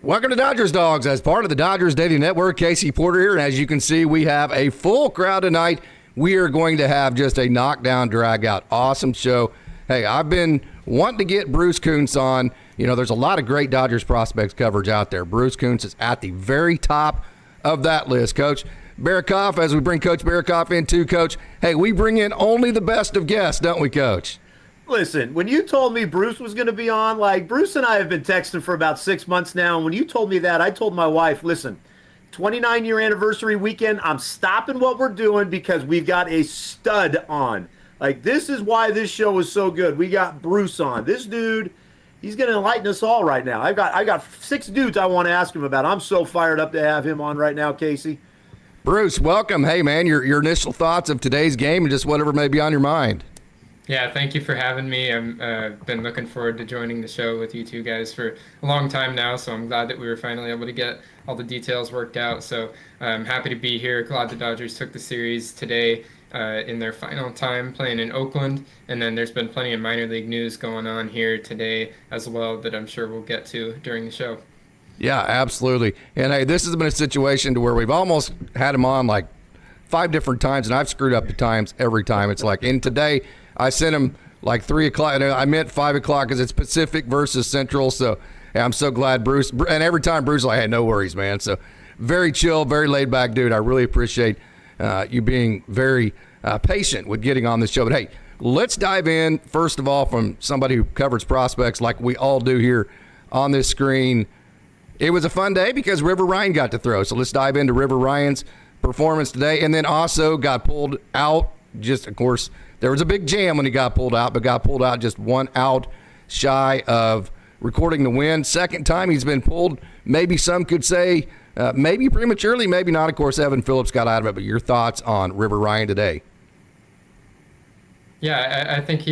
Welcome to Dodgers Dogs. As part of the Dodgers Daily Network, Casey Porter here, and as you can see, we have a full crowd tonight. We are going to have just a knockdown, drag-out, awesome show. Hey, I've been wanting to get Bruce Kuntz on. You know, there's a lot of great Dodgers prospects coverage out there. Bruce Kuntz is at the very top of that list. Coach Barikoff, as we bring Coach Barikoff in too, Coach, hey, we bring in only the best of guests, don't we, Coach? Listen, when you told me Bruce was going to be on, like, Bruce and I have been texting for about 6 months now, and when you told me that, I told my wife, listen, 29-year anniversary weekend, I'm stopping what we're doing because we've got a stud on. Like, this is why this show is so good. We got Bruce on. This dude, he's going to enlighten us all right now. I got 6 dudes I want to ask him about. I'm so fired up to have him on right now, Casey. Bruce, welcome. Hey, man, your initial thoughts of today's game and just whatever may be on your mind. Yeah, thank you for having me. I've been looking forward to joining the show with you two guys for a long time now, so I'm glad that we were finally able to get all the details worked out. So I'm happy to be here. Glad the Dodgers took the series today in their final time playing in Oakland, and then there's been plenty of minor league news going on here today as well that I'm sure we'll get to during the show. Yeah, absolutely. And hey, this has been a situation to where we've almost had him on like 5 different times, and I've screwed up the times every time. It's like, and today I sent him like 3 o'clock. I meant 5 o'clock because it's Pacific versus Central. So yeah, I'm so glad Bruce. And every time Bruce is like, hey, no worries, man. So very chill, very laid back dude. I really appreciate you being very patient with getting on this show. But hey, let's dive in first of all from somebody who covers prospects like we all do here on this screen. It was a fun day because River Ryan got to throw. So let's dive into River Ryan's performance today, and then also got pulled out. Just, of course, there was a big jam when he got pulled out, but got pulled out just 1 out shy of recording the win. Second time he's been pulled, maybe some could say maybe prematurely, maybe not. Of course, Evan Phillips got out of it, but your thoughts on River Ryan today? Yeah, I think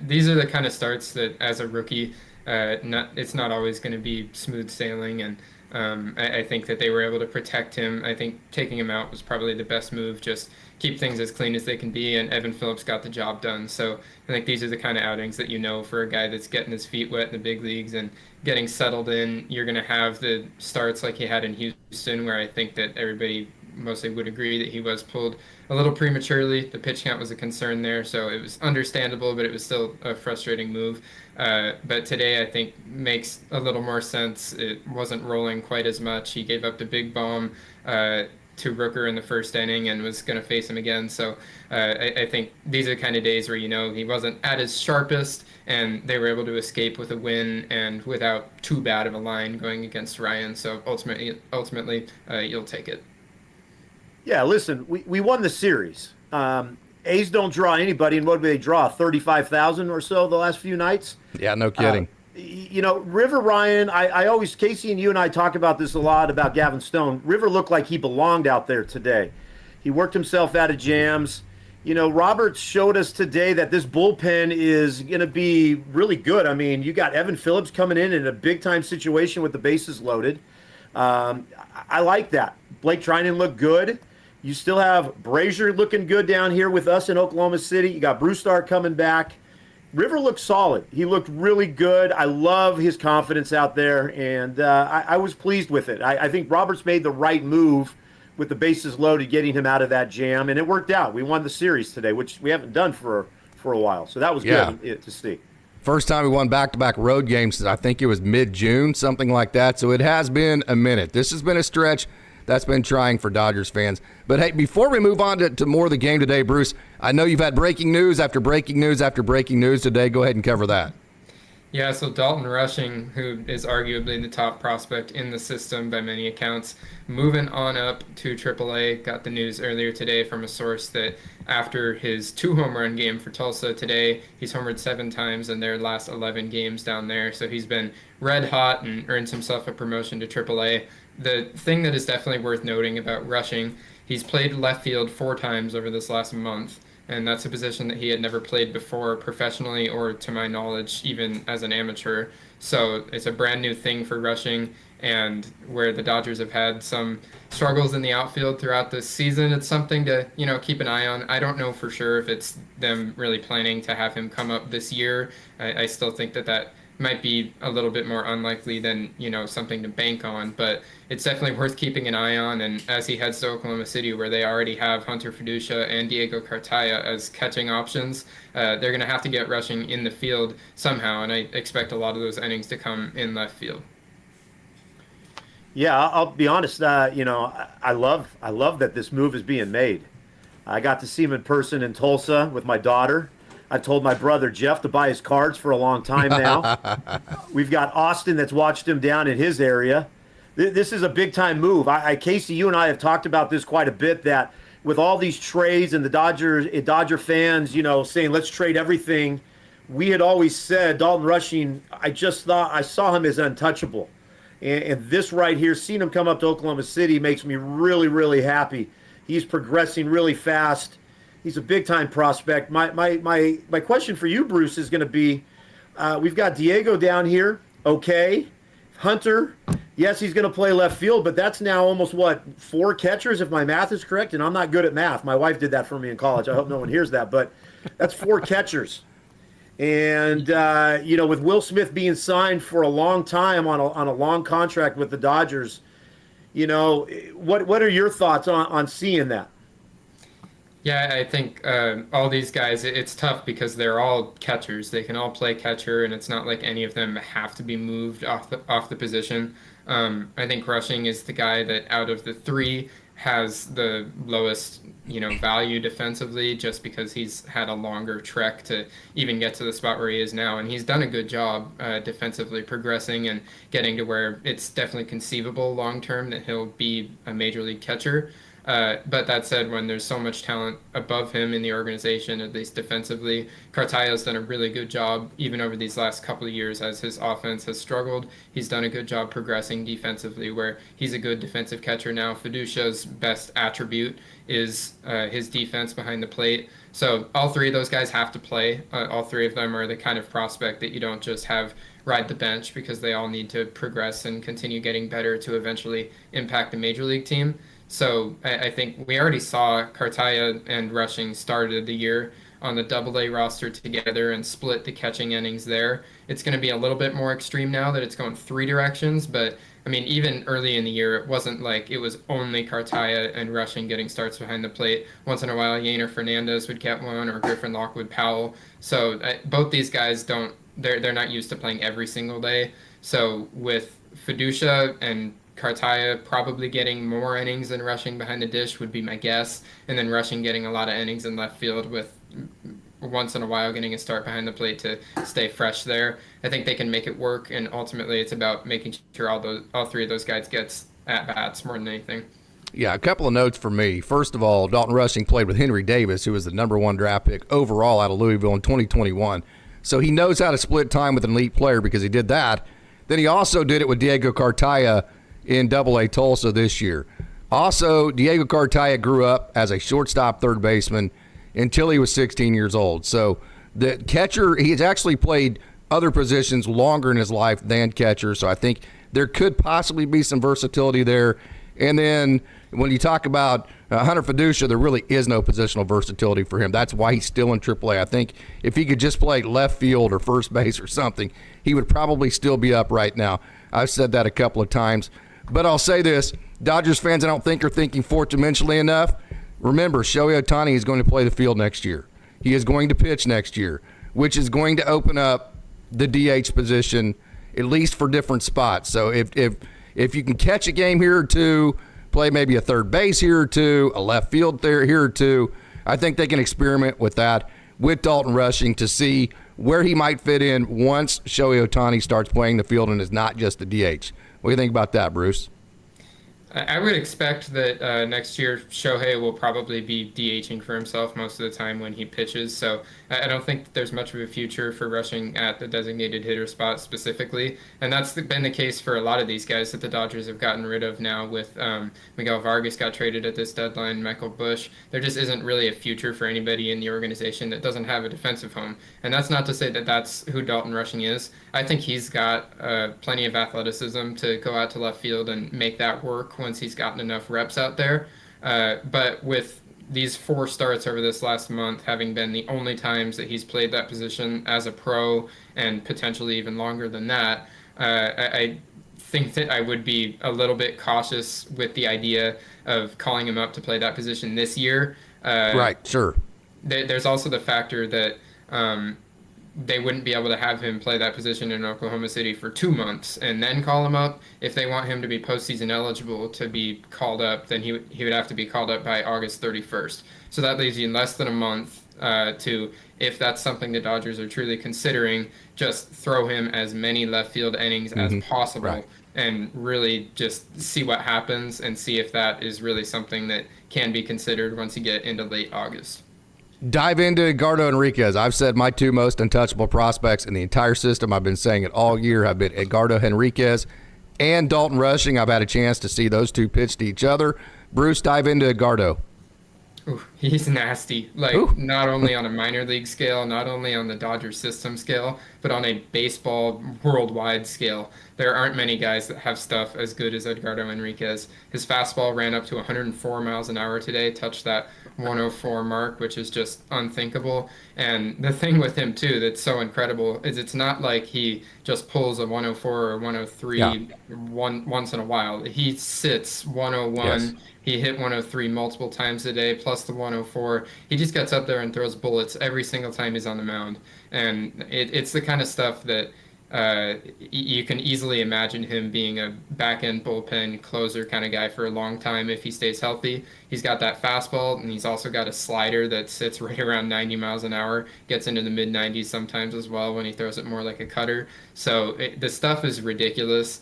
these are the kind of starts that as a rookie, it's not always going to be smooth sailing, and I think that they were able to protect him. I think taking him out was probably the best move, just keep things as clean as they can be, and Evan Phillips got the job done. So I think these are the kind of outings that for a guy that's getting his feet wet in the big leagues and getting settled in. You're going to have the starts like he had in Houston, where I think that everybody mostly would agree that he was pulled a little prematurely. The pitch count was a concern there, so it was understandable, but it was still a frustrating move. But today I think makes a little more sense. It wasn't rolling quite as much. He gave up the big bomb to Rooker in the first inning and was going to face him again. So I think these are the kind of days where, he wasn't at his sharpest, and they were able to escape with a win and without too bad of a line going against Ryan. So ultimately you'll take it. Yeah, listen, we won the series. A's don't draw anybody, and what do they draw? 35,000 or so the last few nights? Yeah, no kidding. River Ryan, I always, Casey and you and I talk about this a lot about Gavin Stone. River looked like he belonged out there today. He worked himself out of jams. Roberts showed us today that this bullpen is going to be really good. I mean, you got Evan Phillips coming in a big-time situation with the bases loaded. I like that. Blake Trinan looked good. You still have Brazier looking good down here with us in Oklahoma City. You got Brusdar coming back. River looked solid. He looked really good. I love his confidence out there, and I was pleased with it. I think Roberts made the right move with the bases loaded, getting him out of that jam, and it worked out. We won the series today, which we haven't done for a while, so that was good to see. First time we won back-to-back road games since I think it was mid-June, something like that, so it has been a minute. This has been a stretch that's been trying for Dodgers fans. But, hey, before we move on to more of the game today, Bruce, I know you've had breaking news after breaking news after breaking news today. Go ahead and cover that. Yeah, so Dalton Rushing, who is arguably the top prospect in the system by many accounts, moving on up to AAA, got the news earlier today from a source that after his 2-home run game for Tulsa today, he's homered 7 times in their last 11 games down there. So he's been red hot and earns himself a promotion to AAA. The thing that is definitely worth noting about Rushing, he's played left field 4 times over this last month, and that's a position that he had never played before professionally or, to my knowledge, even as an amateur. So it's a brand new thing for Rushing, and where the Dodgers have had some struggles in the outfield throughout this season, it's something to, keep an eye on. I don't know for sure if it's them really planning to have him come up this year. I still think that might be a little bit more unlikely than, something to bank on, but it's definitely worth keeping an eye on. And as he heads to Oklahoma City, where they already have Hunter Fiducia and Diego Cartaya as catching options, they're going to have to get Rushing in the field somehow, and I expect a lot of those innings to come in left field. Yeah, I'll be honest. I love that this move is being made. I got to see him in person in Tulsa with my daughter. I've told my brother Jeff to buy his cards for a long time now. We've got Austin that's watched him down in his area. This is a big time move. Casey, you and I have talked about this quite a bit, that with all these trades and the Dodger fans, saying let's trade everything, we had always said Dalton Rushing, I just thought I saw him as untouchable. And this right here, seeing him come up to Oklahoma City makes me really, really happy. He's progressing really fast. He's a big-time prospect. My question for you, Bruce, is going to be, we've got Diego down here, okay. Hunter, yes, he's going to play left field, but that's now almost, 4 catchers, if my math is correct? And I'm not good at math. My wife did that for me in college. I hope no one hears that, but that's 4 catchers. And, with Will Smith being signed for a long time on a long contract with the Dodgers, what are your thoughts on seeing that? Yeah, I think all these guys, it's tough because they're all catchers. They can all play catcher, and it's not like any of them have to be moved off the position. I think Rushing is the guy that out of the 3 has the lowest, value defensively, just because he's had a longer trek to even get to the spot where he is now. And he's done a good job defensively progressing and getting to where it's definitely conceivable long term that he'll be a major league catcher. But that said, when there's so much talent above him in the organization, at least defensively, Cartaya's done a really good job, even over these last couple of years as his offense has struggled. He's done a good job progressing defensively, where he's a good defensive catcher now. Fiducia's best attribute is his defense behind the plate. So all 3 of those guys have to play. All 3 of them are the kind of prospect that you don't just have ride the bench, because they all need to progress and continue getting better to eventually impact a major league team. So I think we already saw Cartaya and Rushing started the year on the AA roster together and split the catching innings there. It's going to be a little bit more extreme now that it's going 3 directions, but I mean, even early in the year, it wasn't like it was only Cartaya and Rushing getting starts behind the plate. Once in a while, Yainer Fernandez would get one, or Griffin Lockwood Powell. So both these guys they're not used to playing every single day. So with Fiducia and Cartaya probably getting more innings than Rushing behind the dish would be my guess, and then Rushing getting a lot of innings in left field with once in a while getting a start behind the plate to stay fresh there. I think they can make it work, and ultimately it's about making sure all 3 of those guys gets at-bats more than anything. Yeah, a couple of notes for me. First of all, Dalton Rushing played with Henry Davis, who was the number 1 draft pick overall out of Louisville in 2021. So he knows how to split time with an elite player because he did that. Then he also did it with Diego Cartaya in AA Tulsa this year. Also, Diego Cartaya grew up as a shortstop third baseman until he was 16 years old. So the catcher, he's actually played other positions longer in his life than catcher. So I think there could possibly be some versatility there. And then when you talk about Hunter Fiducia, there really is no positional versatility for him. That's why he's still in AAA. I think if he could just play left field or first base or something, he would probably still be up right now. I've said that a couple of times. But I'll say this, Dodgers fans I don't think are thinking 4th-dimensionally enough. Remember, Shohei Ohtani is going to play the field next year. He is going to pitch next year, which is going to open up the DH position, at least for different spots. So if you can catch a game here or 2, play maybe a third base here or 2, a left field there here or 2, I think they can experiment with that with Dalton Rushing to see where he might fit in once Shohei Ohtani starts playing the field and is not just a DH. What do you think about that, Bruce? I would expect that next year Shohei will probably be DHing for himself most of the time when he pitches. So I don't think there's much of a future for Rushing at the designated hitter spot specifically. And that's been the case for a lot of these guys that the Dodgers have gotten rid of now with Miguel Vargas got traded at this deadline, Michael Busch. There just isn't really a future for anybody in the organization that doesn't have a defensive home. And that's not to say that that's who Dalton Rushing is. I think he's got plenty of athleticism to go out to left field and make that work once he's gotten enough reps out there. But with these 4 starts over this last month having been the only times that he's played that position as a pro, and potentially even longer than that, I think that I would be a little bit cautious with the idea of calling him up to play that position this year. Right, sure. There's also the factor that they wouldn't be able to have him play that position in Oklahoma City for 2 months and then call him up. If they want him to be postseason eligible to be called up, then he would have to be called up by August 31st. So that leaves you in less than a month to, if that's something the Dodgers are truly considering, just throw him as many left field innings as possible. Right. And really just see what happens and see if that is really something that can be considered once you get into late August. Dive into Edgardo Enriquez. I've said my 2 most untouchable prospects in the entire system. I've been saying it all year. Have been Edgardo Enriquez and Dalton Rushing. I've had a chance to see those 2 pitch to each other. Bruce, dive into Edgardo. Ooh, he's nasty. Like, Ooh. Not only on a minor league scale, not only on the Dodgers system scale, but on a baseball worldwide scale. There aren't many guys that have stuff as good as Edgardo Enriquez. His fastball ran up to 104 miles an hour today, touched that 104 mark, which is just unthinkable. And the thing with him, too, that's so incredible is it's not like he just pulls a 104 or 103 once in a while. He sits 101. Yes. He hit 103 multiple times a day, plus the 104. He just gets up there and throws bullets every single time he's on the mound. And it's the kind of stuff that you can easily imagine him being a back-end bullpen closer kind of guy for a long time if he stays healthy. He's got that fastball, and he's also got a slider that sits right around 90 miles an hour, gets into the mid-90s sometimes as well when he throws it more like a cutter. So the stuff is ridiculous.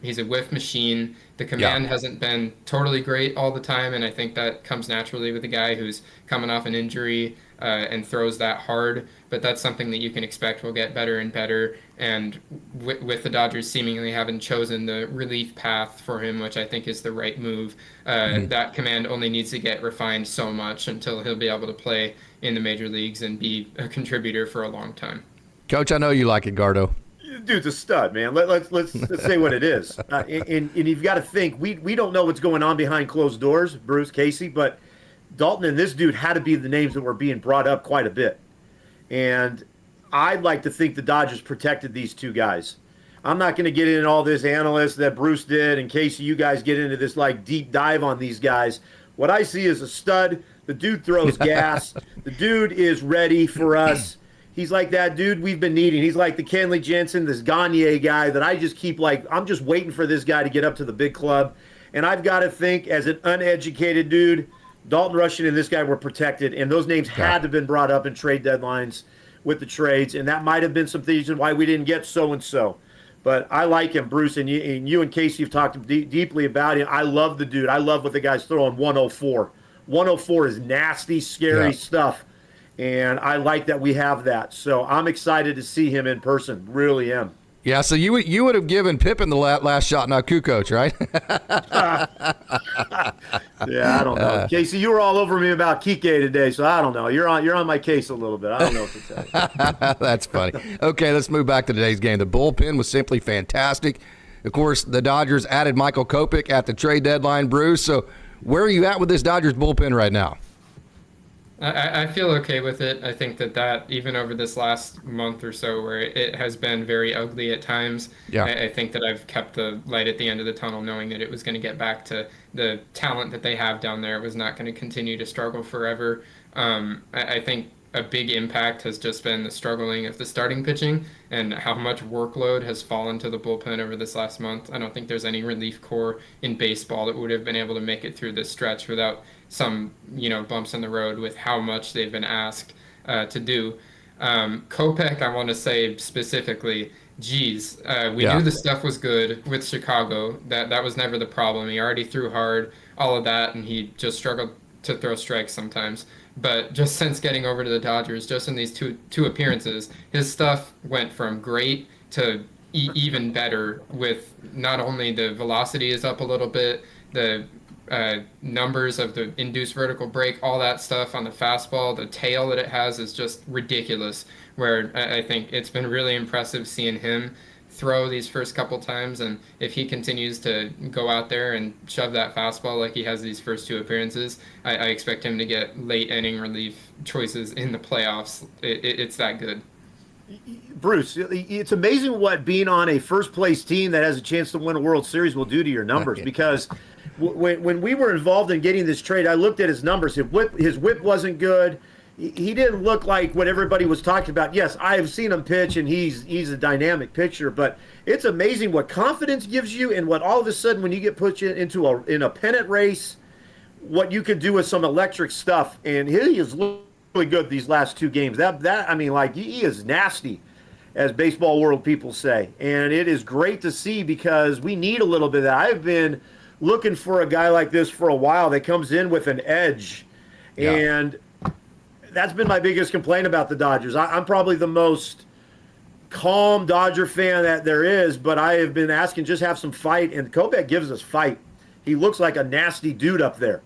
He's a whiff machine. The command hasn't been totally great all the time, and I think that comes naturally with a guy who's coming off an injury and throws that hard. But that's something that you can expect will get better and better. And with the Dodgers seemingly having chosen the relief path for him, which I think is the right move, that command only needs to get refined so much until he'll be able to play in the major leagues and be a contributor for a long time. Coach, I know you like Edgardo. Dude's a stud, man. Let's say what it is. And you've got to think, we don't know what's going on behind closed doors, Bruce, Casey, but Dalton and this dude had to be the names that were being brought up quite a bit. And I'd like to think the Dodgers protected these 2 guys. I'm not going to get into all this analyst that Bruce did, and Casey, you guys get into this like deep dive on these guys. What I see is a stud. The dude throws gas. The dude is ready for us. He's like that dude we've been needing. He's like the Kenley Jensen, this Gagne guy that I just keep I'm just waiting for this guy to get up to the big club. And I've got to think, as an uneducated dude, Dalton Rushing and this guy were protected, and those names had to have been brought up in trade deadlines with the trades, and that might have been some reason why we didn't get so-and-so. But I like him, Bruce, and you and Casey have talked deeply about him. I love the dude. I love what the guy's throwing 104. 104 is nasty, scary stuff, and I like that we have that. So I'm excited to see him in person. Really am. Yeah, so you would have given Pippen the last shot, not Kukoc, right? Yeah, I don't know. Casey, you were all over me about Kike today, so I don't know. You're on my case a little bit. I don't know what to tell you. That's funny. Okay, let's move back to today's game. The bullpen was simply fantastic. Of course, the Dodgers added Michael Kopech at the trade deadline, Bruce. So where are you at with this Dodgers bullpen right now? I feel okay with it. I think that even over this last month or so where it has been very ugly at times, I think that I've kept the light at the end of the tunnel knowing that it was going to get back to the talent that they have down there. It was not going to continue to struggle forever. I think a big impact has just been the struggling of the starting pitching and how much workload has fallen to the bullpen over this last month. I don't think there's any relief corps in baseball that would have been able to make it through this stretch without some, bumps in the road with how much they've been asked to do. Kopech, I want to say specifically, we knew the stuff was good with Chicago. That was never the problem. He already threw hard, all of that, and he just struggled to throw strikes sometimes. But just since getting over to the Dodgers, just in these two appearances, his stuff went from great to even better, with not only the velocity is up a little bit, the numbers of the induced vertical break, all that stuff on the fastball, the tail that it has is just ridiculous, where I think it's been really impressive seeing him throw these first couple times, and if he continues to go out there and shove that fastball like he has these first 2 appearances, I expect him to get late inning relief choices in the playoffs. It's that good. Bruce, it's amazing what being on a first-place team that has a chance to win a World Series will do to your numbers. Because when we were involved in getting this trade, I looked at his numbers. His whip wasn't good. He didn't look like what everybody was talking about. Yes, I have seen him pitch, and he's a dynamic pitcher. But it's amazing what confidence gives you, and what all of a sudden when you get put into a pennant race, what you can do with some electric stuff. And he is really good these last 2 games. He is nasty, as baseball world people say. And it is great to see, because we need a little bit of that. I've been looking for a guy like this for a while that comes in with an edge. Yeah. And that's been my biggest complaint about the Dodgers. I'm probably the most calm Dodger fan that there is, but I have been asking just have some fight, and Kopech gives us fight. He looks like a nasty dude up there.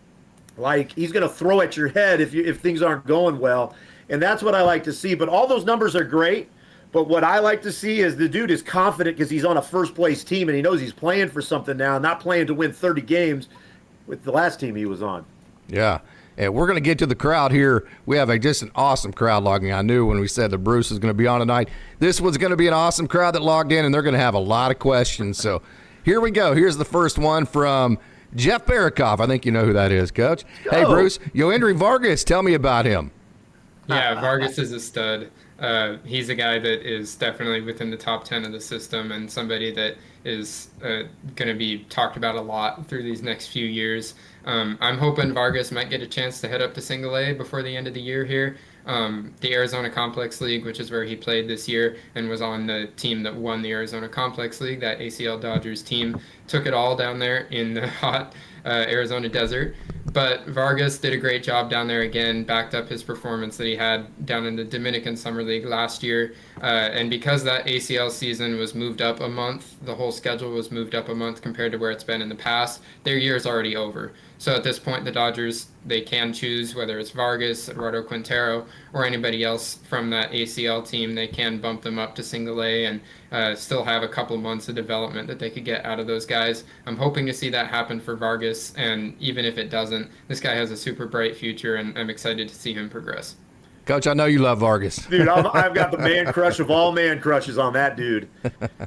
Like he's going to throw at your head if things aren't going well. And that's what I like to see. But all those numbers are great. But what I like to see is the dude is confident because he's on a first-place team, and he knows he's playing for something now, not playing to win 30 games with the last team he was on. Yeah. And we're going to get to the crowd here. We have just an awesome crowd logging. I knew when we said that Bruce is going to be on tonight, this was going to be an awesome crowd that logged in, and they're going to have a lot of questions. So here we go. Here's the first one from Jeff Barakoff. I think you know who that is, Coach. Hey, Bruce, Yoendry Vargas, tell me about him. Yeah, Vargas is a stud. He's a guy that is definitely within the top 10 of the system, and somebody that is going to be talked about a lot through these next few years. I'm hoping Vargas might get a chance to head up to Single A before the end of the year here. The Arizona Complex League, which is where he played this year and was on the team that won the Arizona Complex League, that ACL Dodgers team, took it all down there in the hot Arizona desert. But Vargas did a great job down there again, backed up his performance that he had down in the Dominican Summer League last year. And because that ACL season was moved up a month, the whole schedule was moved up a month compared to where it's been in the past, their year is already over. So at this point, the Dodgers, they can choose whether it's Vargas, Eduardo Quintero, or anybody else from that ACL team. They can bump them up to Single A and still have a couple months of development that they could get out of those guys. I'm hoping to see that happen for Vargas, and even if it doesn't, this guy has a super bright future, and I'm excited to see him progress. Coach, I know you love Vargas. Dude, I've got the man crush of all man crushes on that dude.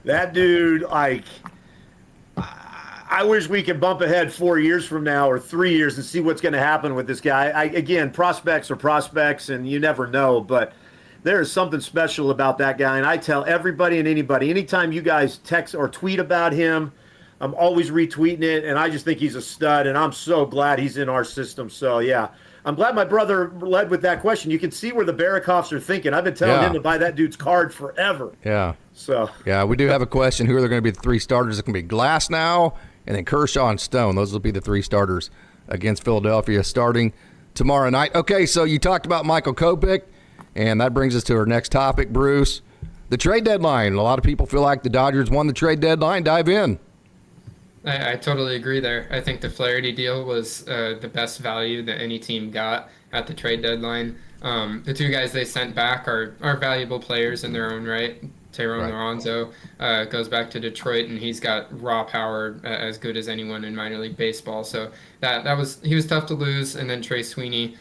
That dude, like, I wish we could bump ahead 4 years from now or 3 years and see what's going to happen with this guy. Again, prospects are prospects, and you never know, but there is something special about that guy. And I tell everybody and anybody, anytime you guys text or tweet about him, I'm always retweeting it, and I just think he's a stud, and I'm so glad he's in our system. So, yeah, I'm glad my brother led with that question. You can see where the Barakoffs are thinking. I've been telling him to buy that dude's card forever. Yeah. So. Yeah, we do have a question. Who are going to be the 3 starters? It's going to be Glass now, and then Kershaw and Stone. Those will be the 3 starters against Philadelphia starting tomorrow night. Okay, so you talked about Michael Kopech, and that brings us to our next topic, Bruce. The trade deadline. A lot of people feel like the Dodgers won the trade deadline. Dive in. I totally agree there. I think the Flaherty deal was the best value that any team got at the trade deadline. The 2 guys they sent back are valuable players in their own right. Tyrone Lorenzo goes back to Detroit, and he's got raw power as good as anyone in minor league baseball. So he was tough to lose. And then Trey Sweeney,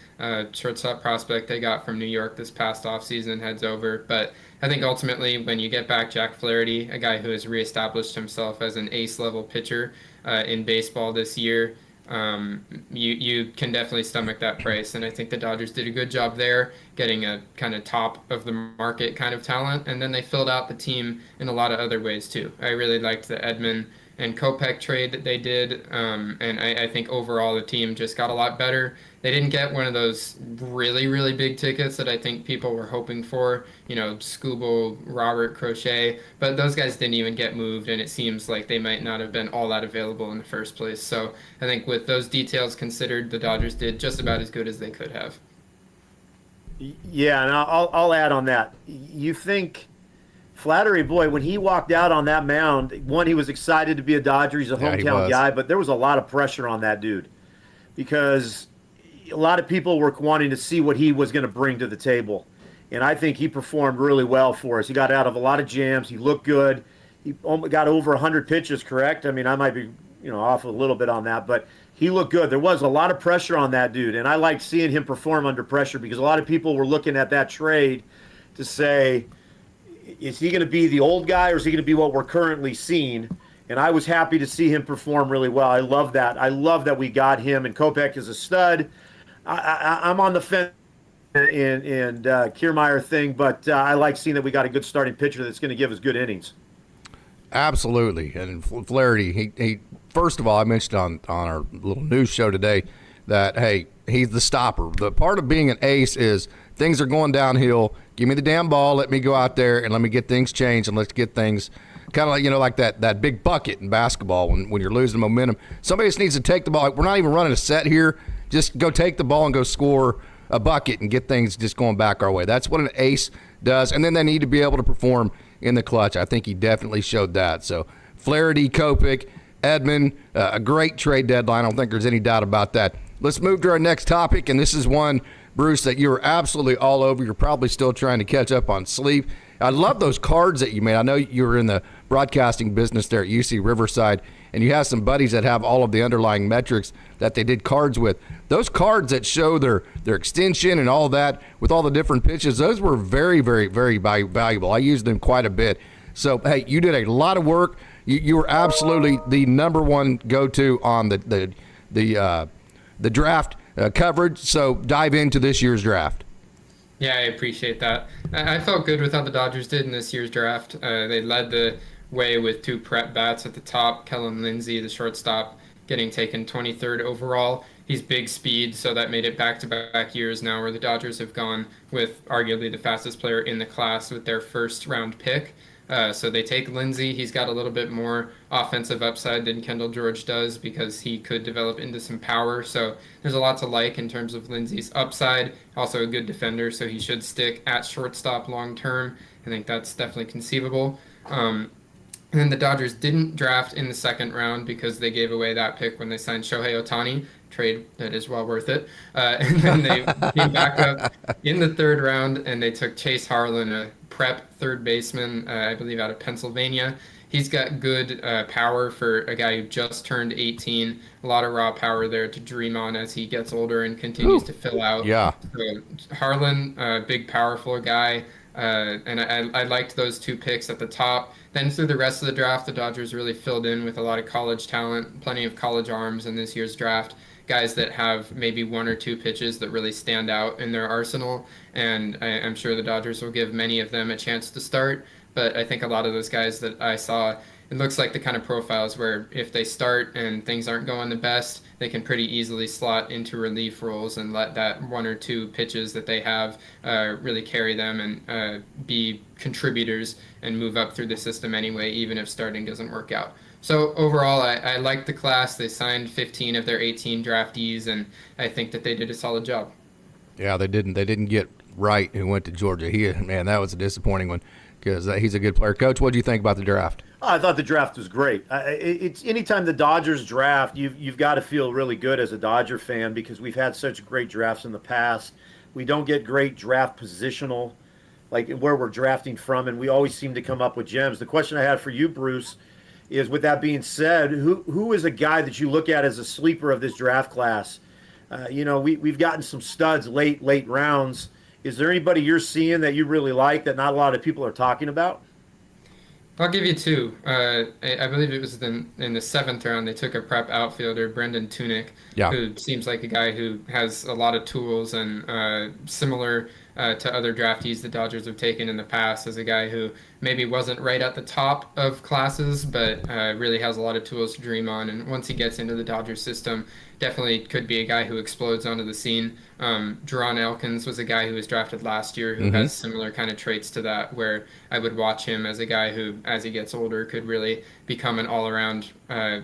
shortstop prospect they got from New York this past offseason, heads over. But I think ultimately when you get back Jack Flaherty, a guy who has reestablished himself as an ace-level pitcher in baseball this year, you can definitely stomach that price. And I think the Dodgers did a good job there, getting a kind of top of the market kind of talent. And then they filled out the team in a lot of other ways too. I really liked the Edman and Kopech trade that they did. And I think overall the team just got a lot better. They didn't get one of those really, really big tickets that I think people were hoping for, Skubal, Robert, Crochet, but those guys didn't even get moved, and it seems like they might not have been all that available in the first place. So I think with those details considered, the Dodgers did just about as good as they could have. Yeah, and I'll add on that. You think Flattery, boy, when he walked out on that mound, one, he was excited to be a Dodger. He's a hometown guy, but there was a lot of pressure on that dude because a lot of people were wanting to see what he was going to bring to the table. And I think he performed really well for us. He got out of a lot of jams. He looked good. he got over 100 pitches, correct? I mean, I might be, off a little bit on that, but he looked good. There was a lot of pressure on that dude, and I liked seeing him perform under pressure because a lot of people were looking at that trade to say, is he going to be the old guy or is he going to be what we're currently seeing? And I was happy to see him perform really well. I love that. I love that we got him, and Kopech is a stud. I'm on the fence and Kiermaier thing, but I like seeing that we got a good starting pitcher that's going to give us good innings. Absolutely. And Flaherty, he first of all, I mentioned on our little news show today that, hey, he's the stopper. The part of being an ace is things are going downhill. Give me the damn ball. Let me go out there and let me get things changed, and let's get things kind of like, like that big bucket in basketball when you're losing momentum. Somebody just needs to take the ball. Like, we're not even running a set here. Just go take the ball and go score a bucket and get things just going back our way. That's what an ace does. And then they need to be able to perform in the clutch. I think he definitely showed that. So Flaherty, Kopech, Edman, a great trade deadline. I don't think there's any doubt about that. Let's move to our next topic, and this is one, Bruce, that you're absolutely all over. You're probably still trying to catch up on sleep. I love those cards that you made. I know you were in the broadcasting business there at UC Riverside, and you have some buddies that have all of the underlying metrics that they did cards with. Those cards that show their extension and all that with all the different pitches, those were very, very, very valuable. I used them quite a bit. So, hey, you did a lot of work. You were absolutely the number one go-to on the draft coverage. So dive into this year's draft. Yeah, I appreciate that. I felt good with how the Dodgers did in this year's draft. They led the way with 2 prep bats at the top. Kellen Lindsey, the shortstop, getting taken 23rd overall. He's big speed, so that made it back-to-back years now where the Dodgers have gone with arguably the fastest player in the class with their first-round pick. So they take Lindsey. He's got a little bit more offensive upside than Kendall George does because he could develop into some power. So there's a lot to like in terms of Lindsey's upside. Also a good defender, so he should stick at shortstop long term. I think that's definitely conceivable. And then the Dodgers didn't draft in the second round because they gave away that pick when they signed Shohei Ohtani. Trade that is well worth it. And then they came back up in the third round and they took Chase Harlan, a prep third baseman, I believe out of Pennsylvania. He's got good power for a guy who just turned 18. A lot of raw power there to dream on as he gets older and continues to fill out. Yeah. So Harlan, big, powerful guy. And I liked those 2 picks at the top. Then through the rest of the draft, the Dodgers really filled in with a lot of college talent, plenty of college arms in this year's draft. Guys that have maybe 1 or 2 pitches that really stand out in their arsenal. And I'm sure the Dodgers will give many of them a chance to start. But I think a lot of those guys that I saw, it looks like the kind of profiles where if they start and things aren't going the best, they can pretty easily slot into relief roles and let that 1 or 2 pitches that they have really carry them and be contributors and move up through the system anyway, even if starting doesn't work out. So overall, I like the class. They signed 15 of their 18 draftees, and I think that they did a solid job. Yeah, they didn't. They didn't get Wright, who went to Georgia. Man, that was a disappointing one because he's a good player. Coach, what do you think about the draft? I thought the draft was great. It's anytime the Dodgers draft, you've got to feel really good as a Dodger fan because we've had such great drafts in the past. We don't get great draft positional, like where we're drafting from, and we always seem to come up with gems. The question I had for you, Bruce, is with that being said, who is a guy that you look at as a sleeper of this draft class? We've gotten some studs late rounds. Is there anybody you're seeing that you really like that not a lot of people are talking about? I'll give you 2. I believe it was in the 7th round they took a prep outfielder, Brendan Tunick, who seems like a guy who has a lot of tools and similar to other draftees the Dodgers have taken in the past as a guy who maybe wasn't right at the top of classes, but really has a lot of tools to dream on. And once he gets into the Dodgers system, definitely could be a guy who explodes onto the scene. Jerron Elkins was a guy who was drafted last year who has similar kind of traits to that, where I would watch him as a guy who, as he gets older, could really become an all-around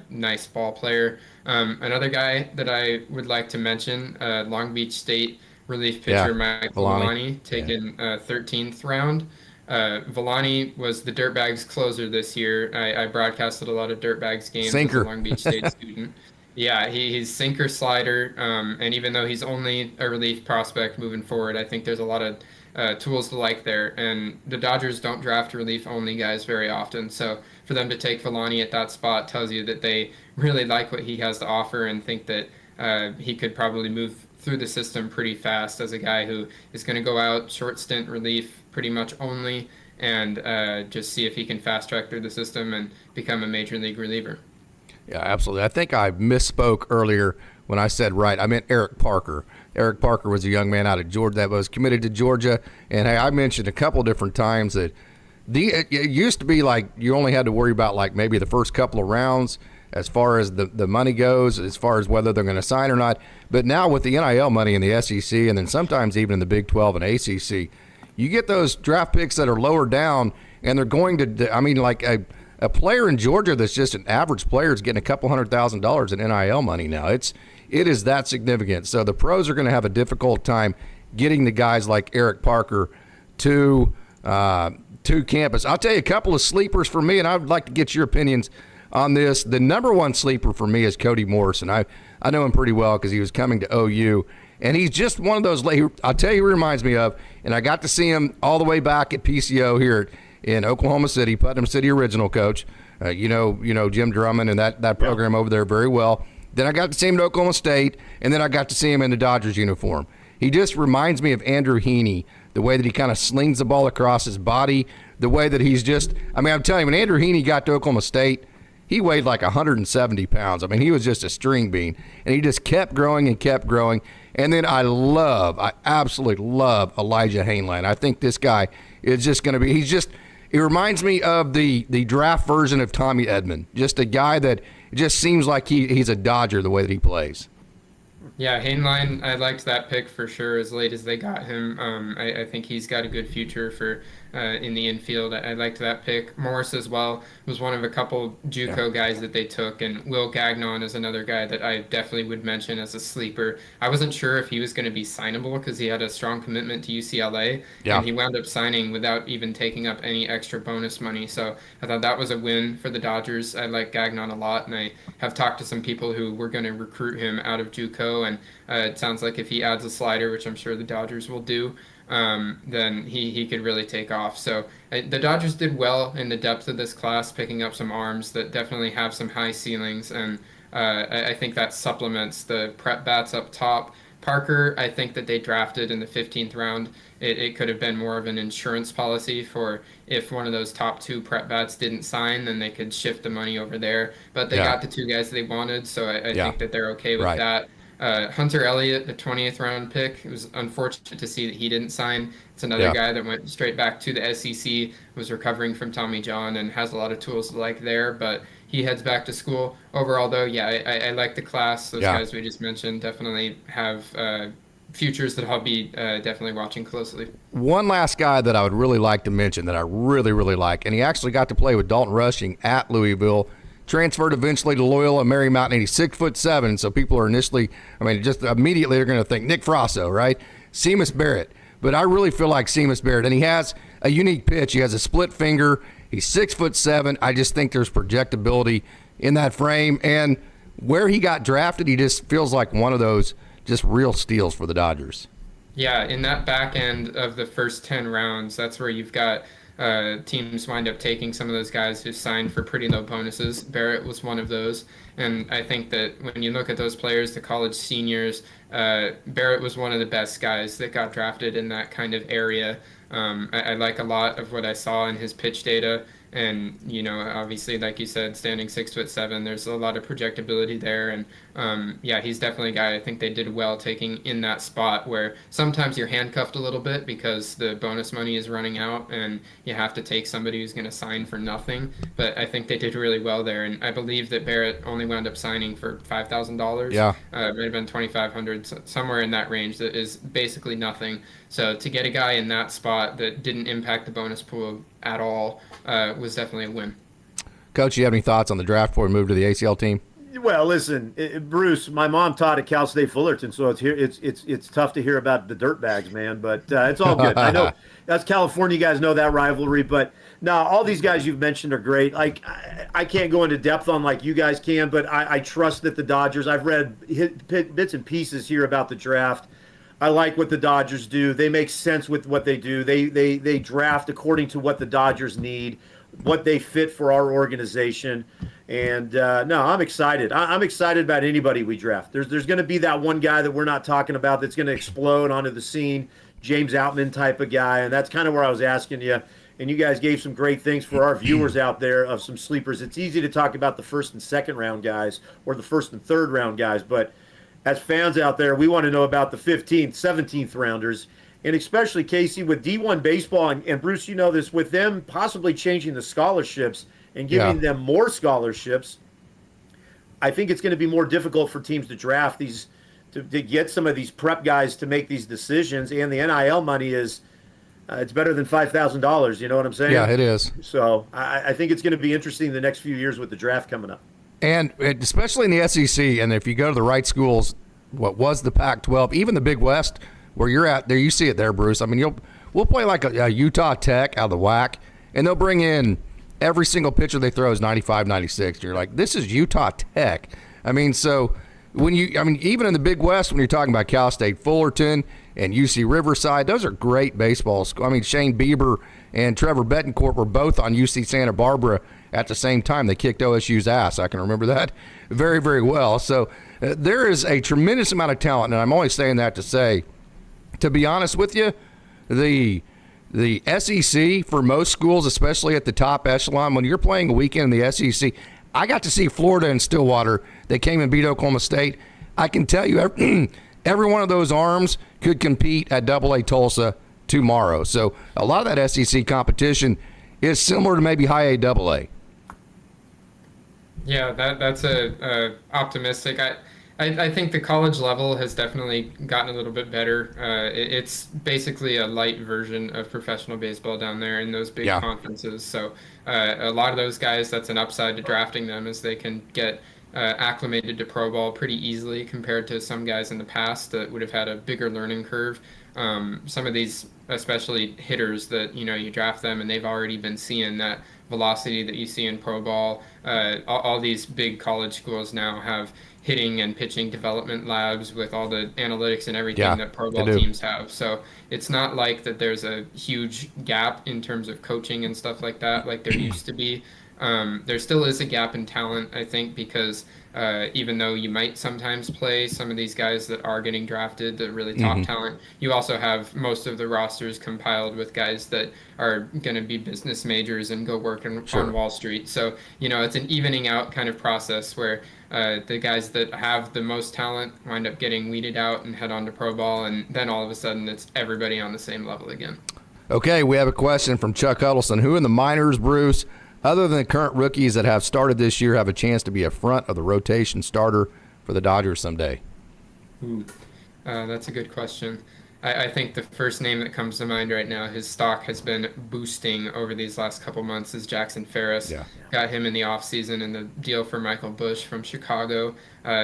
nice ball player. Another guy that I would like to mention, Long Beach State relief pitcher Mike Villani, taken 13th round. Villani was the Dirtbags closer this year. I broadcasted a lot of Dirtbags games as a Long Beach State student. Yeah, he's sinker slider, and even though he's only a relief prospect moving forward, I think there's a lot of tools to like there. And the Dodgers don't draft relief only guys very often, so for them to take Villani at that spot tells you that they really like what he has to offer and think that he could probably move through the system pretty fast as a guy who is going to go out short stint relief pretty much only and just see if he can fast track through the system and become a major league reliever. Yeah, absolutely. I think I misspoke earlier when I said right. I meant Eric Parker. Eric Parker was a young man out of Georgia that was committed to Georgia. And hey, I mentioned a couple different times that it used to be like you only had to worry about like maybe the first couple of rounds as far as the money goes, as far as whether they're going to sign or not. But now with the NIL money in the SEC and then sometimes even in the Big 12 and ACC, you get those draft picks that are lower down and they're going to, I mean, like a player in Georgia that's just an average player is getting a couple $100,000 in NIL money now. It is that significant. So the pros are going to have a difficult time getting the guys like Eric Parker to campus. I'll tell you a couple of sleepers for me, and I would like to get your opinions on this. The number one sleeper for me is Cody Morrison. I know him pretty well because he was coming to OU, and he's just one of those. I'll tell you who he reminds me of, and I got to see him all the way back at PCO here in Oklahoma City, Putnam City original coach. You know Jim Drummond and that program over there very well. Then I got to see him at Oklahoma State, and then I got to see him in the Dodgers uniform. He just reminds me of Andrew Heaney, the way that he kind of slings the ball across his body, the way that he's just – I mean, I'm telling you, when Andrew Heaney got to Oklahoma State, he weighed like 170 pounds. I mean, he was just a string bean, and he just kept growing and kept growing. And then I absolutely love Elijah Hainline. I think this guy is just going to be – he reminds me of the draft version of Tommy Edman, just a guy that just seems like he's a Dodger the way that he plays. Yeah, Hainline, I liked that pick for sure as late as they got him. I think he's got a good future for in the infield. I liked that pick. Morris as well was one of a couple JUCO guys that they took, and Will Gagnon is another guy that I definitely would mention as a sleeper. I wasn't sure if he was going to be signable because he had a strong commitment to UCLA, and he wound up signing without even taking up any extra bonus money. So I thought that was a win for the Dodgers. I like Gagnon a lot, and I have talked to some people who were going to recruit him out of JUCO, and it sounds like if he adds a slider, which I'm sure the Dodgers will do, then he could really take off. So the Dodgers did well in the depth of this class, picking up some arms that definitely have some high ceilings, and I think that supplements the prep bats up top. Parker, I think that they drafted in the 15th round. It could have been more of an insurance policy for if one of those top two prep bats didn't sign, then they could shift the money over there. But they got the two guys they wanted, so I think that they're okay with that. Hunter Elliott, the 20th round pick. It was unfortunate to see that he didn't sign. It's another guy that went straight back to the SEC, was recovering from Tommy John, and has a lot of tools to like there, but he heads back to school. Overall, though, I like the class. Those guys we just mentioned definitely have futures that I'll be definitely watching closely. One last guy that I would really like to mention that I really, really like, and he actually got to play with Dalton Rushing at Louisville, transferred eventually to Loyola Marymount, and he's 6'7", so people are initially, just immediately they're going to think Nick Frasso, right? Seamus Barrett. But I really feel like Seamus Barrett, and he has a unique pitch. He has a split finger. He's 6'7". I just think there's projectability in that frame, and where he got drafted, he just feels like one of those just real steals for the Dodgers. Yeah, in that back end of the first 10 rounds, that's where you've got teams wind up taking some of those guys who signed for pretty low bonuses. Barrett was one of those. And I think that when you look at those players, the college seniors, Barrett was one of the best guys that got drafted in that kind of area. I like a lot of what I saw in his pitch data. And, obviously, like you said, standing 6'7", there's a lot of projectability there. And, he's definitely a guy I think they did well taking in that spot where sometimes you're handcuffed a little bit because the bonus money is running out and you have to take somebody who's going to sign for nothing. But I think they did really well there. And I believe that Barrett only wound up signing for $5,000. Yeah. It might have been $2,500, somewhere in that range. That is basically nothing. So to get a guy in that spot that didn't impact the bonus pool at all was definitely a win. Coach, you have any thoughts on the draft before we move to the ACL team? Well, listen, Bruce. My mom taught at Cal State Fullerton, so it's tough to hear about the dirtbags, man. But it's all good. I know that's California. You guys know that rivalry, but no, all these guys you've mentioned are great. Like I can't go into depth on like you guys can, but I trust that the Dodgers. I've read bits and pieces here about the draft. I like what the Dodgers do. They make sense with what they do. They draft according to what the Dodgers need, what they fit for our organization. And no, I'm excited. I'm excited about anybody we draft. There's going to be that one guy that we're not talking about that's going to explode onto the scene, James Outman type of guy. And that's kind of where I was asking you. And you guys gave some great things for our viewers out there of some sleepers. It's easy to talk about the first and second round guys or the first and third round guys. But as fans out there, we want to know about the 15th, 17th rounders. And especially, Casey, with D1 baseball, and Bruce, you know this, with them possibly changing the scholarships and giving them more scholarships, I think it's going to be more difficult for teams to draft these, to get some of these prep guys to make these decisions. And the NIL money is, it's better than $5,000. You know what I'm saying? Yeah, it is. So I think it's going to be interesting the next few years with the draft coming up. And especially in the SEC, and if you go to the right schools, what was the Pac-12, even the Big West, where you're at, there you see it there, Bruce. I mean, we'll play like a Utah Tech out of the WAC, and they'll bring in every single pitcher they throw is 95, 96. You're like, this is Utah Tech. I mean, so even in the Big West, when you're talking about Cal State Fullerton and UC Riverside, those are great baseball schools. I mean, Shane Bieber and Trevor Betancourt were both on UC Santa Barbara at the same time. They kicked OSU's ass. I can remember that very, very well. So there is a tremendous amount of talent, and I'm only saying that to say, to be honest with you, the SEC for most schools, especially at the top echelon, when you're playing a weekend in the SEC, I got to see Florida and Stillwater. They came and beat Oklahoma State. I can tell you every one of those arms could compete at AA Tulsa tomorrow. So a lot of that SEC competition is similar to maybe high AA. Yeah, that's optimistic. I think the college level has definitely gotten a little bit better. It's basically a light version of professional baseball down there in those big conferences. So a lot of those guys, that's an upside to drafting them, as they can get acclimated to pro ball pretty easily compared to some guys in the past that would have had a bigger learning curve. Some of these, especially hitters, that you draft them and they've already been seeing that velocity that you see in pro ball. All these big college schools now have hitting and pitching development labs with all the analytics and everything that pro ball teams have. So it's not like that there's a huge gap in terms of coaching and stuff like that, like there used to be. There still is a gap in talent, I think, because even though you might sometimes play some of these guys that are getting drafted, the really top talent, you also have most of the rosters compiled with guys that are going to be business majors and go work on Wall Street. So, it's an evening out kind of process where the guys that have the most talent wind up getting weeded out and head on to pro ball, and then all of a sudden it's everybody on the same level again. Okay, we have a question from Chuck Huddleston. Who in the minors, Bruce, other than the current rookies that have started this year, have a chance to be a front of the rotation starter for the Dodgers someday? That's a good question. I think the first name that comes to mind right now, his stock has been boosting over these last couple months, is Jackson Ferris. Yeah. Got him in the offseason in the deal for Michael Busch from Chicago.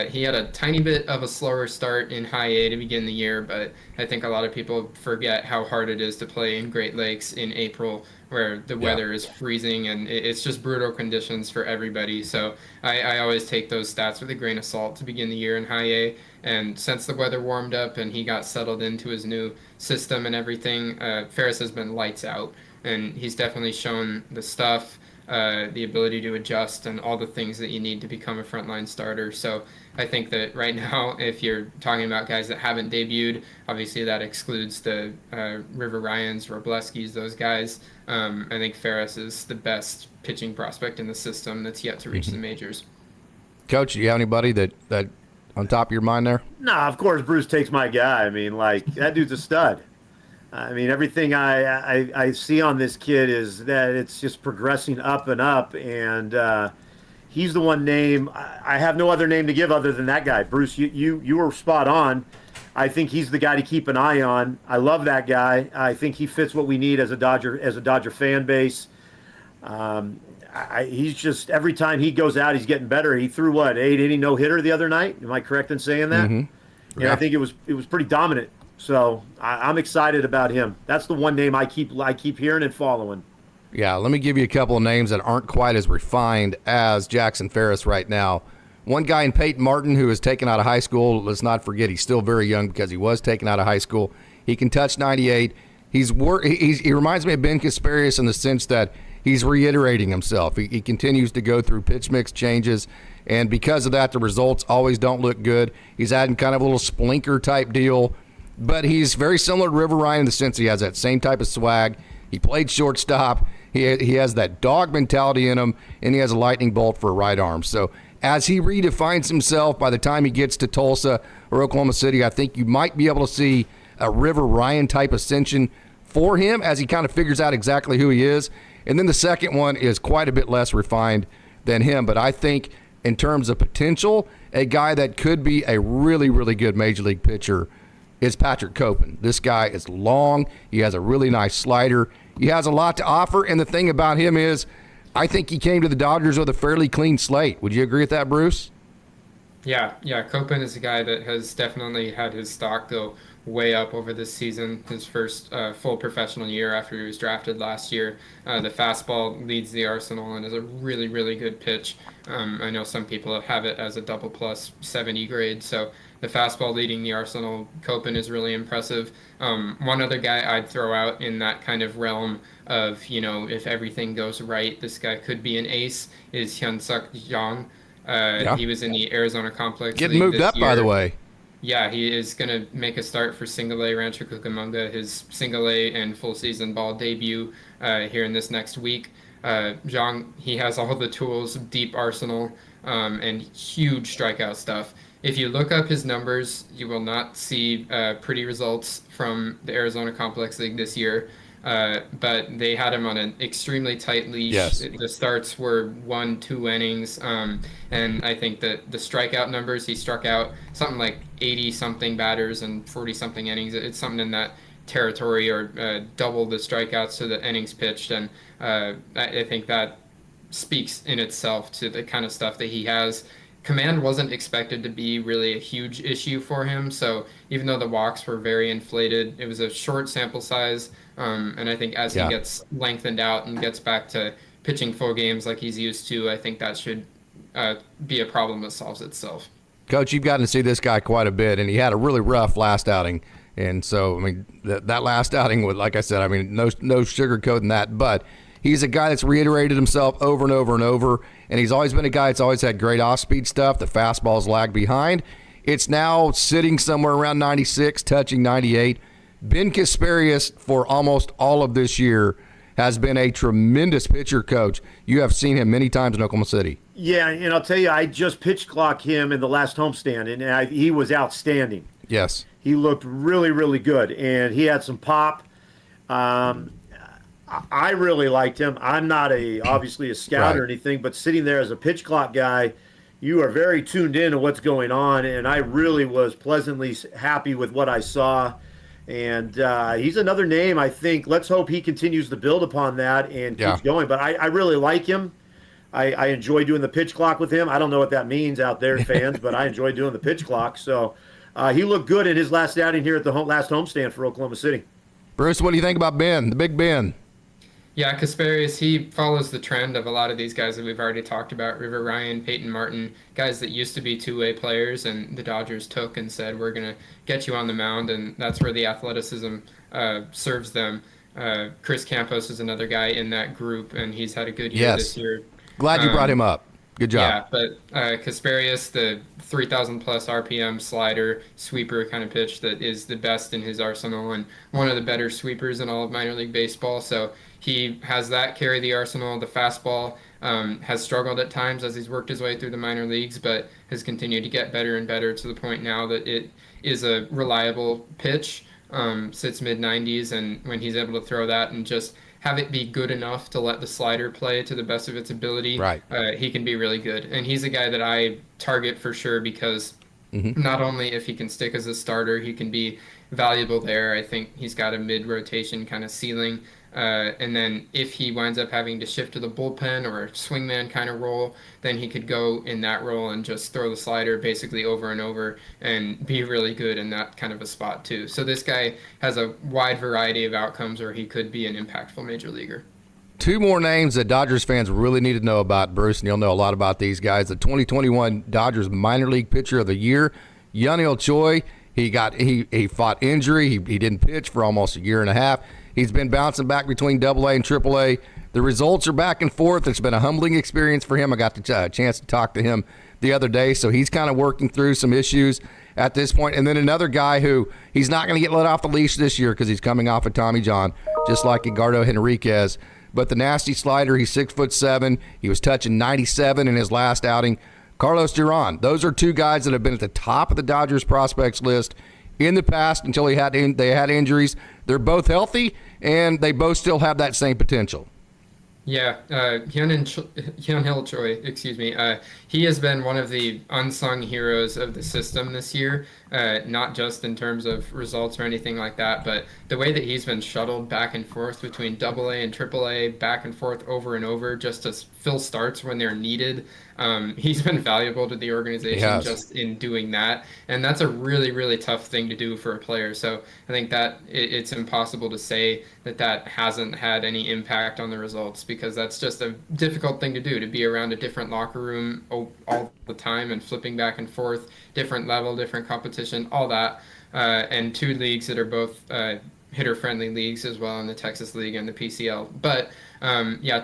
He had a tiny bit of a slower start in high A to begin the year, but I think a lot of people forget how hard it is to play in Great Lakes in April, where the weather is freezing and it's just brutal conditions for everybody. So I always take those stats with a grain of salt to begin the year in high A. And since the weather warmed up and he got settled into his new system and everything, Ferris has been lights out. And he's definitely shown the stuff, the ability to adjust, and all the things that you need to become a frontline starter. So I think that right now, if you're talking about guys that haven't debuted, obviously that excludes the River Ryans, Robleskis, those guys. I think Ferris is the best pitching prospect in the system that's yet to reach the majors. Coach, do you have anybody that on top of your mind there? Nah, of course, Bruce takes my guy. I mean, like, that dude's a stud. I mean, everything I see on this kid is that it's just progressing up and up, and he's the one name. I have no other name to give other than that guy. Bruce, you were spot on. I think he's the guy to keep an eye on. I love that guy. I think he fits what we need as a Dodger fan base. he's just, every time he goes out, he's getting better. He threw what, 8-inning no-hitter the other night? Am I correct in saying that? Mm-hmm. Yeah, I think it was pretty dominant. So I'm excited about him. That's the one name I keep hearing and following. Yeah, let me give you a couple of names that aren't quite as refined as Jackson Ferris right now. One guy in Peyton Martin, who is taken out of high school. Let's not forget he's still very young because he was taken out of high school. He can touch 98. He reminds me of Ben Casparius in the sense that he's reiterating himself. He continues to go through pitch mix changes, and because of that, the results always don't look good. He's adding kind of a little splinker type deal, but he's very similar to River Ryan in the sense he has that same type of swag. He played shortstop. He has that dog mentality in him, and he has a lightning bolt for a right arm. So as he redefines himself, by the time he gets to Tulsa or Oklahoma City, I think you might be able to see a River Ryan type ascension for him as he kind of figures out exactly who he is. And then the second one is quite a bit less refined than him. But I think in terms of potential, a guy that could be a really, really good major league pitcher is Patrick Copen. This guy is long. He has a really nice slider. He has a lot to offer. And the thing about him is I think he came to the Dodgers with a fairly clean slate. Would you agree with that, Bruce? Yeah. Copen is a guy that has definitely had his stock go way up over this season, his first full professional year after he was drafted last year. The fastball leads the arsenal and is a really, really good pitch. I know some people have it as a double plus 70 grade, so the fastball leading the arsenal, Copen is really impressive. One other guy I'd throw out in that kind of realm of, if everything goes right, this guy could be an ace, is Hyun-Suk Jang. He was in the Arizona Complex Getting moved up, by the way. Yeah, he is going to make a start for Single-A Rancho Cucamonga, his Single-A and full season ball debut here in this next week. Zhang, he has all the tools, deep arsenal, and huge strikeout stuff. If you look up his numbers, you will not see pretty results from the Arizona Complex League this year. But they had him on an extremely tight leash. Yes. The starts were 1-2 innings. And I think that the strikeout numbers, he struck out something like 80-something batters and 40-something innings. It's something in that territory, or double the strikeouts to the innings pitched. And I think that speaks in itself to the kind of stuff that he has. Command wasn't expected to be really a huge issue for him. So even though the walks were very inflated, it was a short sample size. And I think as he gets lengthened out and gets back to pitching full games like he's used to, I think that should be a problem that solves itself. Coach, you've gotten to see this guy quite a bit, and he had a really rough last outing. And so, I mean, that last outing, like I said, I mean, no sugarcoating that, but he's a guy that's reiterated himself over and over and over, and he's always been a guy that's always had great off-speed stuff. The fastball's lagged behind. It's now sitting somewhere around 96, touching 98. Ben Casparius, for almost all of this year, has been a tremendous pitcher, Coach. You have seen him many times in Oklahoma City. Yeah, and I'll tell you, I just pitch clocked him in the last homestand, and he was outstanding. Yes. He looked really, really good, and he had some pop. I really liked him. I'm not obviously a scout or anything, but sitting there as a pitch clock guy, you are very tuned in to what's going on, and I really was pleasantly happy with what I saw. And he's another name, I think. Let's hope he continues to build upon that and keeps going. But I really like him. I enjoy doing the pitch clock with him. I don't know what that means out there, fans, but I enjoy doing the pitch clock. So he looked good in his last outing here at the last homestand for Oklahoma City. Bruce, what do you think about Ben, the big Ben? Yeah, Casparius, he follows the trend of a lot of these guys that we've already talked about, River Ryan, Peyton Martin, guys that used to be two-way players, and the Dodgers took and said, we're going to get you on the mound, and that's where the athleticism serves them. Chris Campos is another guy in that group, and he's had a good year this year. Glad you brought him up. Good job. Yeah, but Casparius, the 3,000-plus RPM slider, sweeper kind of pitch that is the best in his arsenal and one of the better sweepers in all of minor league baseball. So he has that carry the arsenal. The fastball has struggled at times as he's worked his way through the minor leagues, but has continued to get better and better to the point now that it is a reliable pitch, sits mid-90s, and when he's able to throw that and just have it be good enough to let the slider play to the best of its ability, he can be really good. And he's a guy that I target for sure because not only if he can stick as a starter, he can be valuable there. I think he's got a mid-rotation kind of ceiling. And then if he winds up having to shift to the bullpen or swingman kind of role, then he could go in that role and just throw the slider basically over and over and be really good in that kind of a spot too. So this guy has a wide variety of outcomes where he could be an impactful major leaguer. Two more names that Dodgers fans really need to know about, Bruce, and you'll know a lot about these guys. The 2021 Dodgers Minor League Pitcher of the Year, Yunil Choi. He fought injury. He didn't pitch for almost a year and a half. He's been bouncing back between AA and AAA. The results are back and forth. It's been a humbling experience for him. I got the chance to talk to him the other day, so he's kind of working through some issues at this point. And then another guy who he's not going to get let off the leash this year because he's coming off of Tommy John, just like Edgardo Enriquez. But the nasty slider, he's 6'7". He was touching 97 in his last outing. Carlos Duran. Those are two guys that have been at the top of the Dodgers prospects list in the past until they had injuries. They're both healthy, and they both still have that same potential. Yeah, Yunil Choi, he has been one of the unsung heroes of the system this year, not just in terms of results or anything like that, but the way that he's been shuttled back and forth between AA and AAA, back and forth over and over just to fill starts when they're needed. He's been valuable to the organization just in doing that, and that's a really, really tough thing to do for a player. So I think that it's impossible to say that hasn't had any impact on the results, because that's just a difficult thing to do, to be around a different locker room all the time and flipping back and forth, different level, different competition, all that, and two leagues that are both hitter-friendly leagues as well, in the Texas League and the PCL. But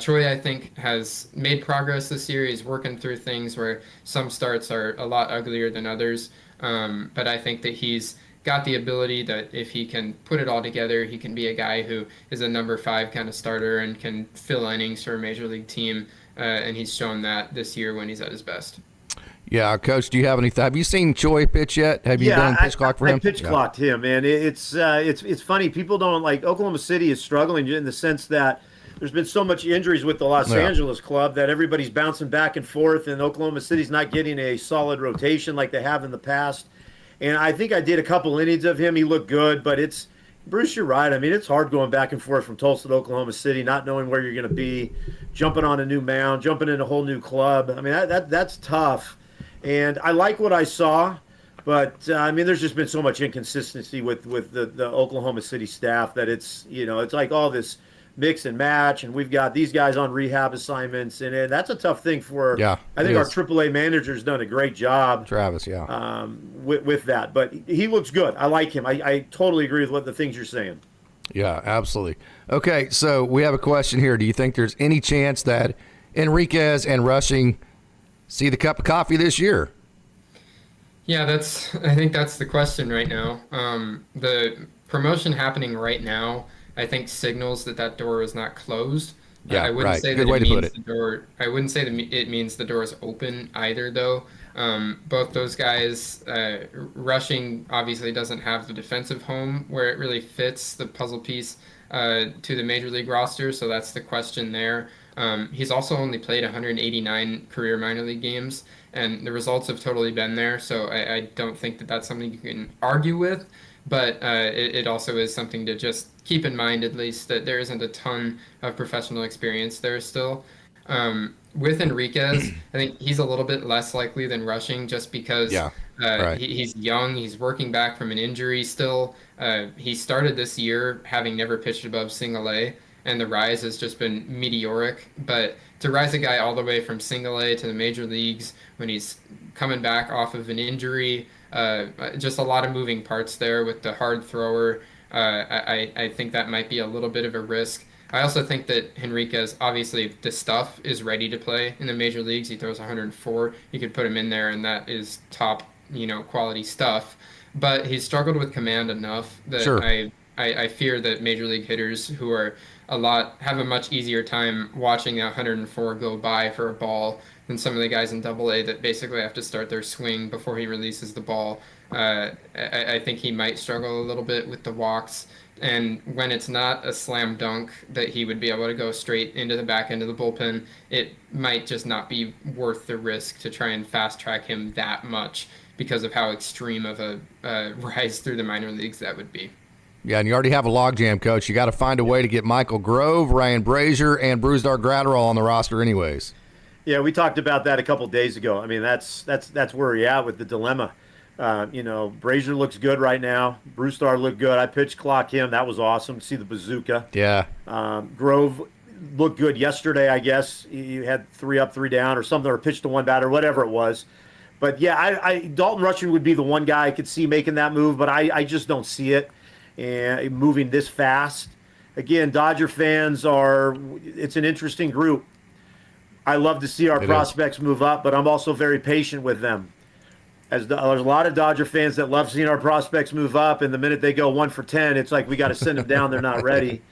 Choi, I think, has made progress this year. He's working through things where some starts are a lot uglier than others, but I think that he's got the ability that if he can put it all together, he can be a guy who is a number 5 kind of starter and can fill innings for a major league team, and he's shown that this year when he's at his best. Yeah, Coach, do you have any? Have you seen Choi pitch yet? Have you done pitch clock for him? I pitch clocked him, man. It's funny. People don't like Oklahoma City is struggling in the sense that there's been so much injuries with the Los Angeles club that everybody's bouncing back and forth, and Oklahoma City's not getting a solid rotation like they have in the past. And I think I did a couple innings of him. He looked good, but Bruce, you're right. I mean, it's hard going back and forth from Tulsa to Oklahoma City, not knowing where you're going to be, jumping on a new mound, jumping in a whole new club. I mean, that's tough. And I like what I saw, but there's just been so much inconsistency with the Oklahoma City staff that it's like all this mix and match, and we've got these guys on rehab assignments, and that's a tough thing for. Yeah, I think our AAA manager's done a great job, Travis. With that, but he looks good. I like him. I totally agree with the things you're saying. Yeah, absolutely. Okay, so we have a question here. Do you think there's any chance that Enriquez and Rushing see the cup of coffee this year? Yeah, I think that's the question right now. The promotion happening right now, I think, signals that door is not closed. Yeah, I wouldn't right. say Good that way it to put means it. the door. I wouldn't say that it means the door is open either, though. Both those guys, Rushing obviously doesn't have the defensive home where it really fits the puzzle piece to the major league roster, so that's the question there. He's also only played 189 career minor league games, and the results have totally been there, so I don't think that's something you can argue with, but it also is something to just keep in mind, at least, that there isn't a ton of professional experience there still. With Enriquez, I think he's a little bit less likely than Rushing, just because he's young, he's working back from an injury still. He started this year having never pitched above single A, and the rise has just been meteoric. But to rise a guy all the way from single A to the major leagues when he's coming back off of an injury, just a lot of moving parts there with the hard thrower. I think that might be a little bit of a risk. I also think that Enriquez, obviously, the stuff is ready to play in the major leagues. He throws 104. You could put him in there, and that is top, quality stuff. But he's struggled with command enough that I fear that major league hitters who are have a much easier time watching that 104 go by for a ball than some of the guys in AA that basically have to start their swing before he releases the ball. I think he might struggle a little bit with the walks. And when it's not a slam dunk that he would be able to go straight into the back end of the bullpen, it might just not be worth the risk to try and fast track him that much, because of how extreme of a rise through the minor leagues that would be. Yeah, and you already have a logjam, Coach. You got to find a way to get Michael Grove, Ryan Brazier, and Brusdar Graterol on the roster anyways. Yeah, we talked about that a couple of days ago. I mean, that's where we're at with the dilemma. Brazier looks good right now. Brusdar looked good. I pitch clock him. That was awesome to see the bazooka. Yeah. Grove looked good yesterday, I guess. He had 3 up, 3 down or something, or pitched to one batter, whatever it was. But, yeah, Dalton Rushing would be the one guy I could see making that move, but I just don't see it and moving this fast. Again, Dodger fans it's an interesting group. I love to see our prospects move up, but I'm also very patient with them. There's a lot of Dodger fans that love seeing our prospects move up, and the minute they go 1 for 10, it's like we got to send them down. They're not ready.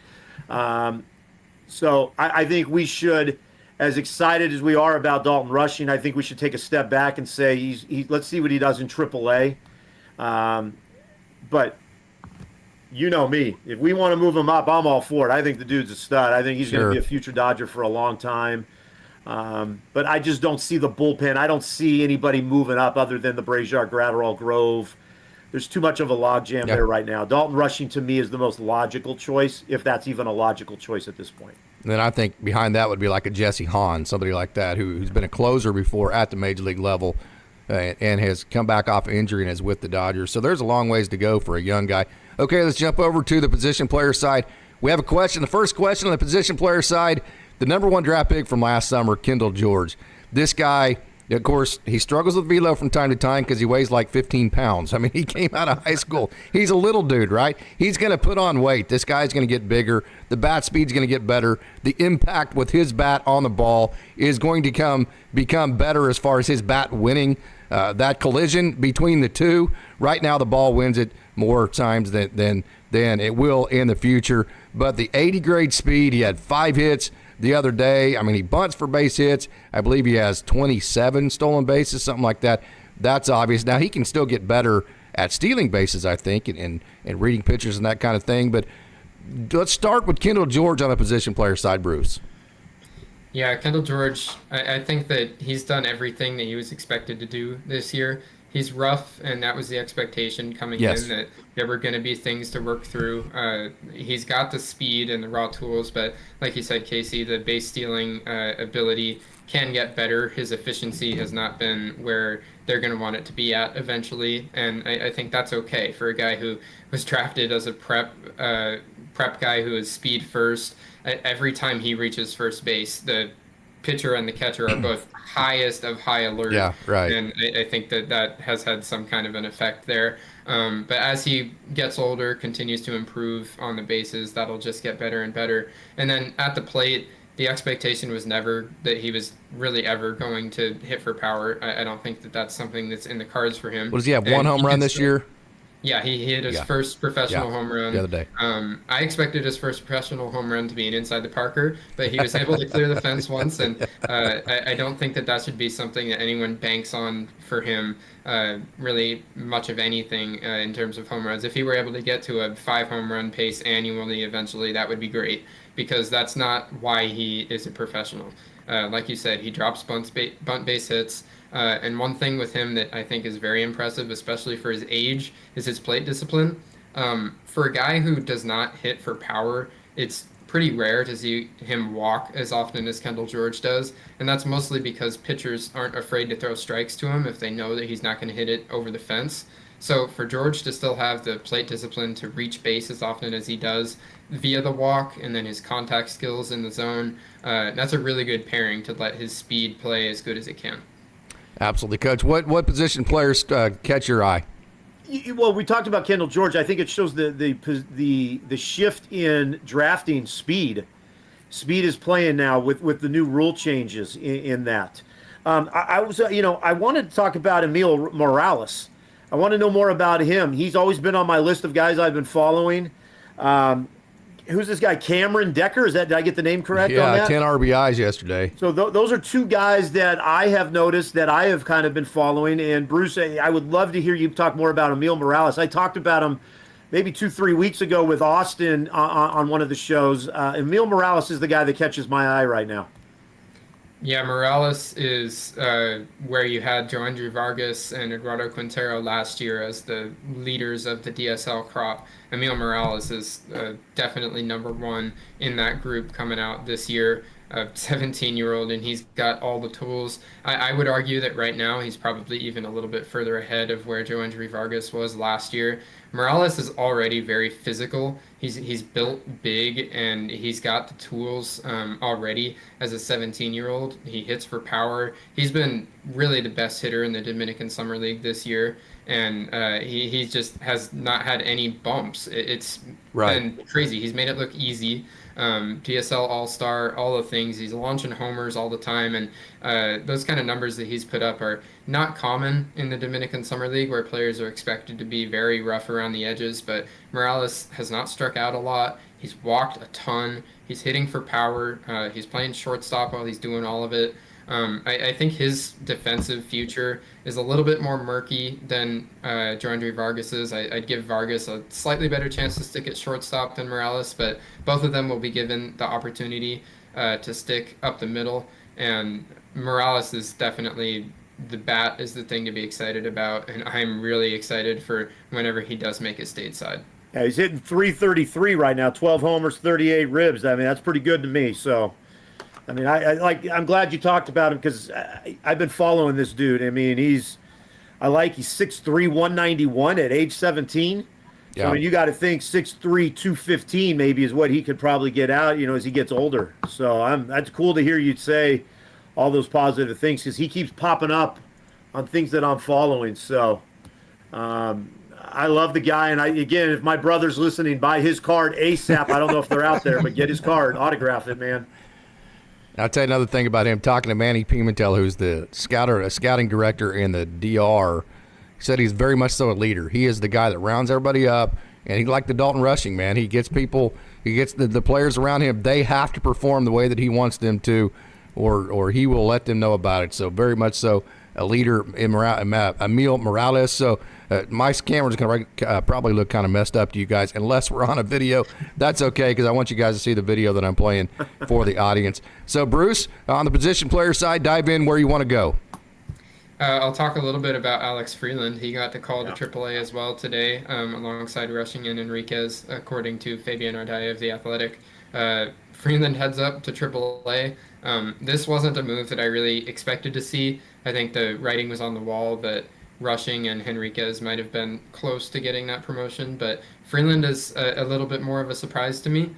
So I think we should, as excited as we are about Dalton Rushing, I think we should take a step back and say let's see what he does in AAA. But you know me. If we want to move him up, I'm all for it. I think the dude's a stud. I think he's going to be a future Dodger for a long time. But I just don't see the bullpen. I don't see anybody moving up other than the Brazier, Graterol, Grove. There's too much of a logjam there right now. Dalton Rushing, to me, is the most logical choice, if that's even a logical choice at this point. And then I think behind that would be like a Jesse Hahn, somebody like that who's been a closer before at the major league level and has come back off injury and is with the Dodgers. So there's a long ways to go for a young guy. Okay, let's jump over to the position player side. We have a question. The first question on the position player side, the number 1 draft pick from last summer, Kendall George. This guy, of course, he struggles with velo from time to time because he weighs like 15 pounds. I mean, he came out of high school. He's a little dude, right? He's going to put on weight. This guy's going to get bigger. The bat speed's going to get better. The impact with his bat on the ball is going to become better as far as his bat winning. That collision between the two, right now the ball wins it more times than it will in the future. But the 80 grade speed, he had 5 hits the other day. I mean, he bunts for base hits. I believe he has 27 stolen bases, something like that. That's obvious. Now, he can still get better at stealing bases, I think, and reading pitchers and that kind of thing. But let's start with Kendall George on the position player side, Bruce. Yeah, Kendall George, I think that he's done everything that he was expected to do this year. He's rough, and that was the expectation coming in, that there were going to be things to work through. He's got the speed and the raw tools, but like you said, Casey, the base stealing ability can get better. His efficiency has not been where they're going to want it to be at eventually, and I think that's okay for a guy who was drafted as a prep guy who is speed first. Every time he reaches first base, the pitcher and the catcher are both highest of high alert. Yeah, right. And I think that has had some kind of an effect there. But as he gets older, continues to improve on the bases, that'll just get better and better. And then at the plate, the expectation was never that he was really ever going to hit for power. I don't think that that's something that's in the cards for him. What does he have, one home run this year? Yeah, he hit his first professional home run the other day. I expected his first professional home run to be an inside the Parker, but he was able to clear the fence once, and I don't think that should be something that anyone banks on for him, really much of anything in terms of home runs. If he were able to get to a 5 home run pace annually eventually, that would be great, because that's not why he is a professional. Like you said, he drops bunt base hits. And one thing with him that I think is very impressive, especially for his age, is his plate discipline. For a guy who does not hit for power, it's pretty rare to see him walk as often as Kendall George does. And that's mostly because pitchers aren't afraid to throw strikes to him if they know that he's not going to hit it over the fence. So for George to still have the plate discipline to reach base as often as he does via the walk and then his contact skills in the zone, that's a really good pairing to let his speed play as good as it can. Absolutely, Coach. What position players catch your eye? Well, we talked about Kendall George. I think it shows the shift in drafting speed. Speed is playing now with the new rule changes in that. I wanted to talk about Emil Morales. I want to know more about him. He's always been on my list of guys I've been following. Who's this guy, Cameron Decker? Did I get the name correct on that? 10 RBIs yesterday. So those are 2 guys that I have noticed that I have kind of been following. And Bruce, I would love to hear you talk more about Emil Morales. I talked about him maybe 2-3 weeks ago with Austin on one of the shows. Emil Morales is the guy that catches my eye right now. Yeah, Morales is where you had Joandry Vargas and Eduardo Quintero last year as the leaders of the DSL crop. Emil Morales is definitely number one in that group coming out this year, a 17-year-old, and he's got all the tools. I would argue that right now he's probably even a little bit further ahead of where Joandry Vargas was last year. Morales is already very physical. He's built big and he's got the tools already as a 17-year-old. He hits for power. He's been really the best hitter in the Dominican Summer League this year, and he just has not had any bumps. It's been crazy. He's made it look easy. DSL All-Star, all the things. He's launching homers all the time, and those kind of numbers that he's put up are not common in the Dominican Summer League, where players are expected to be very rough around the edges, but Morales has not struck out a lot. He's walked a ton. He's hitting for power. He's playing shortstop while he's doing all of it. I think his defensive future is a little bit more murky than Joandry Vargas's. I'd give Vargas a slightly better chance to stick at shortstop than Morales, but both of them will be given the opportunity to stick up the middle. And Morales is definitely, the bat is the thing to be excited about, and I'm really excited for whenever he does make it stateside. Yeah, he's hitting 333 right now, 12 homers, 38 ribs. I mean, that's pretty good to me. So, I mean, I'm glad you talked about him because I've been following this dude. I mean, he's 6'3", 191 at age 17. Yeah. So, I mean, you got to think 6'3", 215 maybe is what he could probably get out, as he gets older. So that's cool to hear you say all those positive things because he keeps popping up on things that I'm following. So I love the guy. And again, if my brother's listening, buy his card ASAP. I don't know if they're out there, but get his card, autograph it, man. I'll tell you another thing about him. Talking to Manny Pimentel, who's the scouting director in the DR, he said he's very much so a leader. He is the guy that rounds everybody up, and he like the Dalton Rushing, man. He gets people, he gets the players around him. They have to perform the way that he wants them to, or he will let them know about it. So very much so a leader in Emil Morales. So my camera's going to probably look kind of messed up to you guys unless we're on a video. That's okay because I want you guys to see the video that I'm playing for the audience. So, Bruce, on the position player side, dive in where you want to go. I'll talk a little bit about Alex Freeland. He got the call to AAA as well today, alongside Rushing and Enriquez, according to Fabian Ardaya of The Athletic. Freeland heads up to AAA. This wasn't a move that I really expected to see. I think the writing was on the wall that Rushing and Enriquez might have been close to getting that promotion, but Freeland is a little bit more of a surprise to me.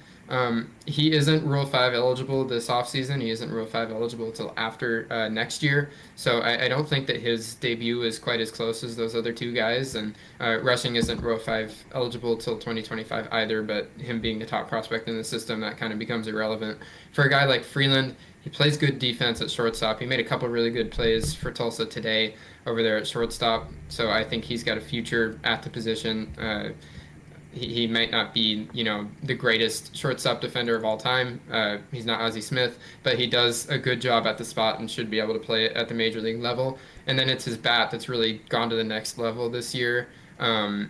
He isn't Rule 5 eligible this offseason. He isn't Rule 5 eligible until after next year. So I don't think that his debut is quite as close as those other two guys. And Rushing isn't Rule 5 eligible till 2025 either, but him being the top prospect in the system, that kind of becomes irrelevant. For a guy like Freeland, he plays good defense at shortstop. He made a couple really good plays for Tulsa today over there at shortstop. So I think he's got a future at the position. He might not be, the greatest shortstop defender of all time. He's not Ozzie Smith, but he does a good job at the spot and should be able to play it at the major league level. And then it's his bat that's really gone to the next level this year.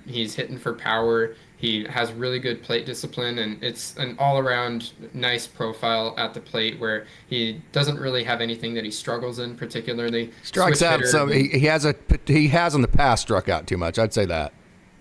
He's hitting for power. He has really good plate discipline, and it's an all-around nice profile at the plate where he doesn't really have anything that he struggles in particularly. Strikes out some. He has in the past struck out too much. I'd say that.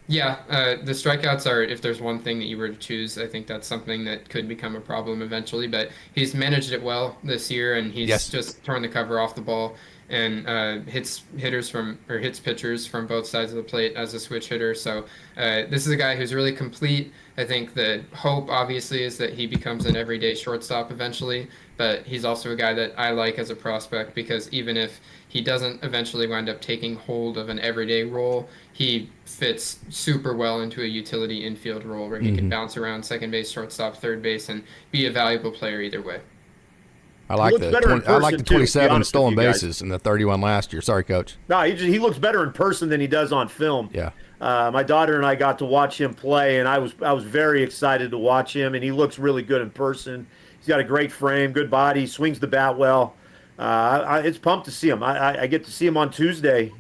Yeah, the strikeouts are, if there's one thing that you were to choose, I think that's something that could become a problem eventually. But he's managed it well this year, and he's just torn the cover off the ball and hits pitchers from both sides of the plate as a switch hitter. So this is a guy who's really complete. I think the hope, obviously, is that he becomes an everyday shortstop eventually. But he's also a guy that I like as a prospect because even if he doesn't eventually wind up taking hold of an everyday role, he fits super well into a utility infield role where he can bounce around second base, shortstop, third base, and be a valuable player either way. I like the 27 stolen bases and the 31 last year. Sorry, Coach. No, he looks better in person than he does on film. Yeah. My daughter and I got to watch him play, and I was very excited to watch him, and he looks really good in person. He's got a great frame, good body, swings the bat well. It's pumped to see him. I get to see him on Tuesday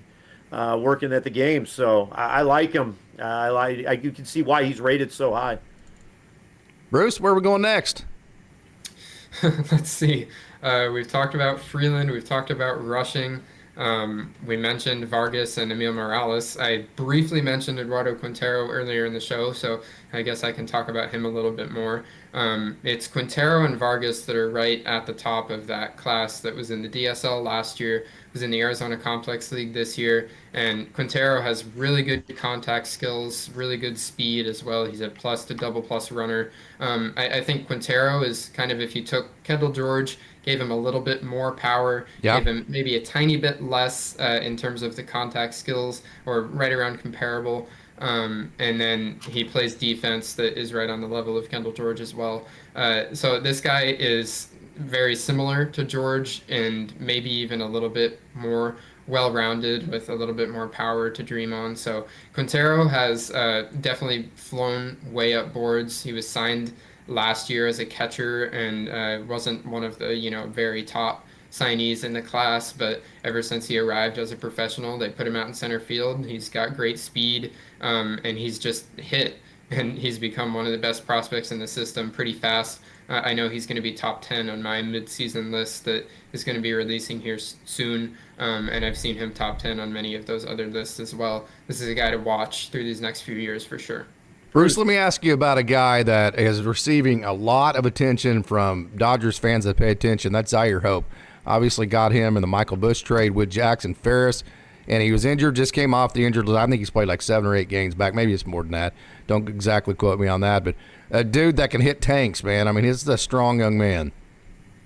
working at the game, so I like him. You can see why he's rated so high. Bruce, where are we going next? Let's see. We've talked about Freeland. We've talked about Rushing. We mentioned Vargas and Emil Morales. I briefly mentioned Eduardo Quintero earlier in the show, so I guess I can talk about him a little bit more. It's Quintero and Vargas that are right at the top of that class that was in the DSL last year, was in the Arizona Complex League this year, and Quintero has really good contact skills, really good speed as well. He's a plus to double plus runner. I think Quintero is kind of, if you took Kendall George, gave him a little bit more power, gave him maybe a tiny bit less in terms of the contact skills, or right around comparable. And then he plays defense that is right on the level of Kendall George as well. So this guy is very similar to George, and maybe even a little bit more well-rounded with a little bit more power to dream on. So Quintero has definitely flown way up boards. He was signed last year as a catcher and wasn't one of the very top signees in the class, but ever since he arrived as a professional, they put him out in center field. He's got great speed, and he's just hit, and he's become one of the best prospects in the system pretty fast. I know he's going to be top 10 on my mid-season list that is going to be releasing here soon, and I've seen him top 10 on many of those other lists as well. This is a guy to watch through these next few years for sure. Bruce, let me ask you about a guy that is receiving a lot of attention from Dodgers fans that pay attention. That's Zaire Hope. Obviously got him in the Michael Busch trade with Jackson Ferris, and he was injured, just came off the injured list. I think he's played like 7 or 8 games back. Maybe it's more than that. Don't exactly quote me on that, but a dude that can hit tanks, man. I mean, he's a strong young man.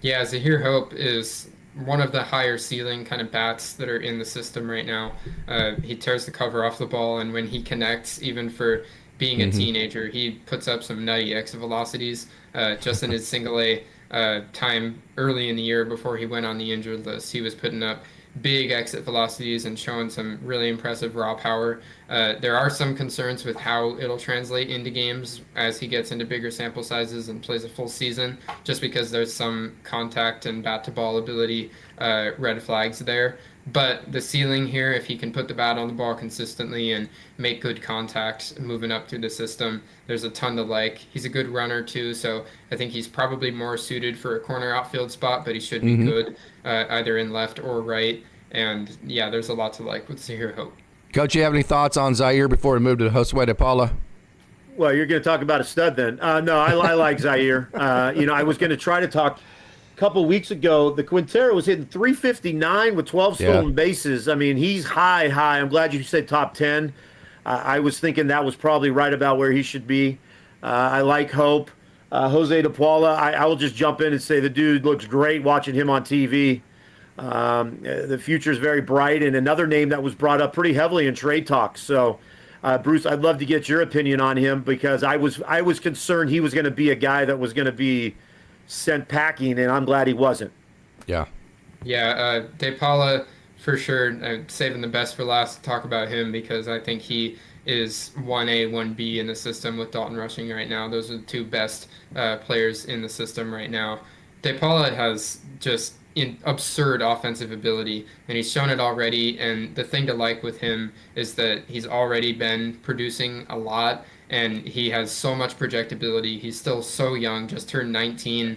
Yeah, Zaire Hope is one of the higher ceiling kind of bats that are in the system right now. He tears the cover off the ball, and when he connects, even for being a teenager, he puts up some nutty exit velocities. Just in his single A time early in the year before he went on the injured list, he was putting up big exit velocities and showing some really impressive raw power. There are some concerns with how it'll translate into games as he gets into bigger sample sizes and plays a full season, just because there's some contact and bat to ball ability red flags there. But the ceiling here, if he can put the bat on the ball consistently and make good contact moving up through the system, there's a ton to like. He's a good runner too, so I think he's probably more suited for a corner outfield spot, but he should be good either in left or right. And yeah, there's a lot to like with Zaire Hope. Coach, you have any thoughts on Zaire before we move to Josue de Paula? Well, you're going to talk about a stud then. No, I like Zaire. I was going to try to talk a couple weeks ago. The Quintero was hitting 359 with 12 stolen bases. I mean, he's high. I'm glad you said top 10. I was thinking that was probably right about where he should be. I like Hope. Jose de Paula, I will just jump in and say the dude looks great watching him on TV. The future is very bright, and another name that was brought up pretty heavily in trade talks. So, Bruce, I'd love to get your opinion on him, because I was concerned he was going to be a guy that was going to be sent packing, and I'm glad he wasn't. Yeah. Yeah, De Paula, for sure. I'm saving the best for last to talk about him, because I think he is 1A, 1B in the system with Dalton Rushing right now. Those are the two best players in the system right now. De Paula has just absurd offensive ability, and he's shown it already. And the thing to like with him is that he's already been producing a lot, and he has so much projectability. He's still so young, just turned 19.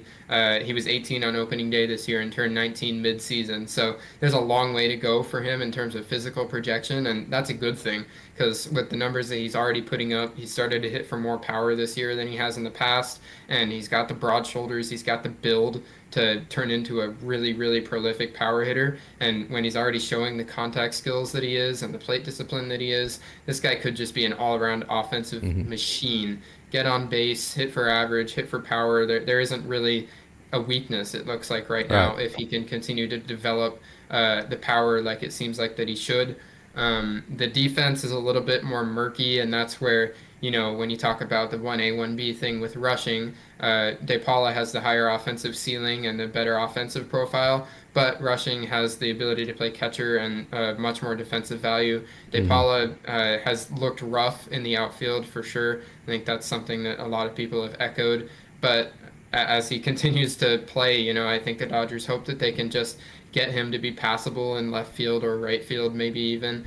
He was 18 on opening day this year and turned 19 mid-season. So there's a long way to go for him in terms of physical projection, and that's a good thing, because with the numbers that he's already putting up, he started to hit for more power this year than he has in the past, and he's got the broad shoulders, he's got the build to turn into a really, really prolific power hitter. And when he's already showing the contact skills that he is and the plate discipline that he is, this guy could just be an all-around offensive machine. Get on base, hit for average, hit for power. There isn't really a weakness, it looks like right now, if he can continue to develop the power like it seems like that he should. The defense is a little bit more murky, and that's where, when you talk about the 1A, 1B thing with Rushing, De Paula has the higher offensive ceiling and the better offensive profile, but Rushing has the ability to play catcher and much more defensive value. De Paula has looked rough in the outfield for sure. I think that's something that a lot of people have echoed, but as he continues to play, I think the Dodgers hope that they can just get him to be passable in left field or right field, maybe even.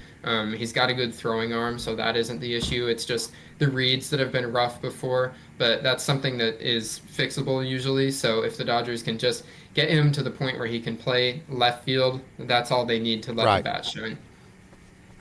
He's got a good throwing arm, so that isn't the issue. It's just the reads that have been rough before. but that's something that is fixable usually. So if the Dodgers can just get him to the point where he can play left field, that's all they need to let the bat shine.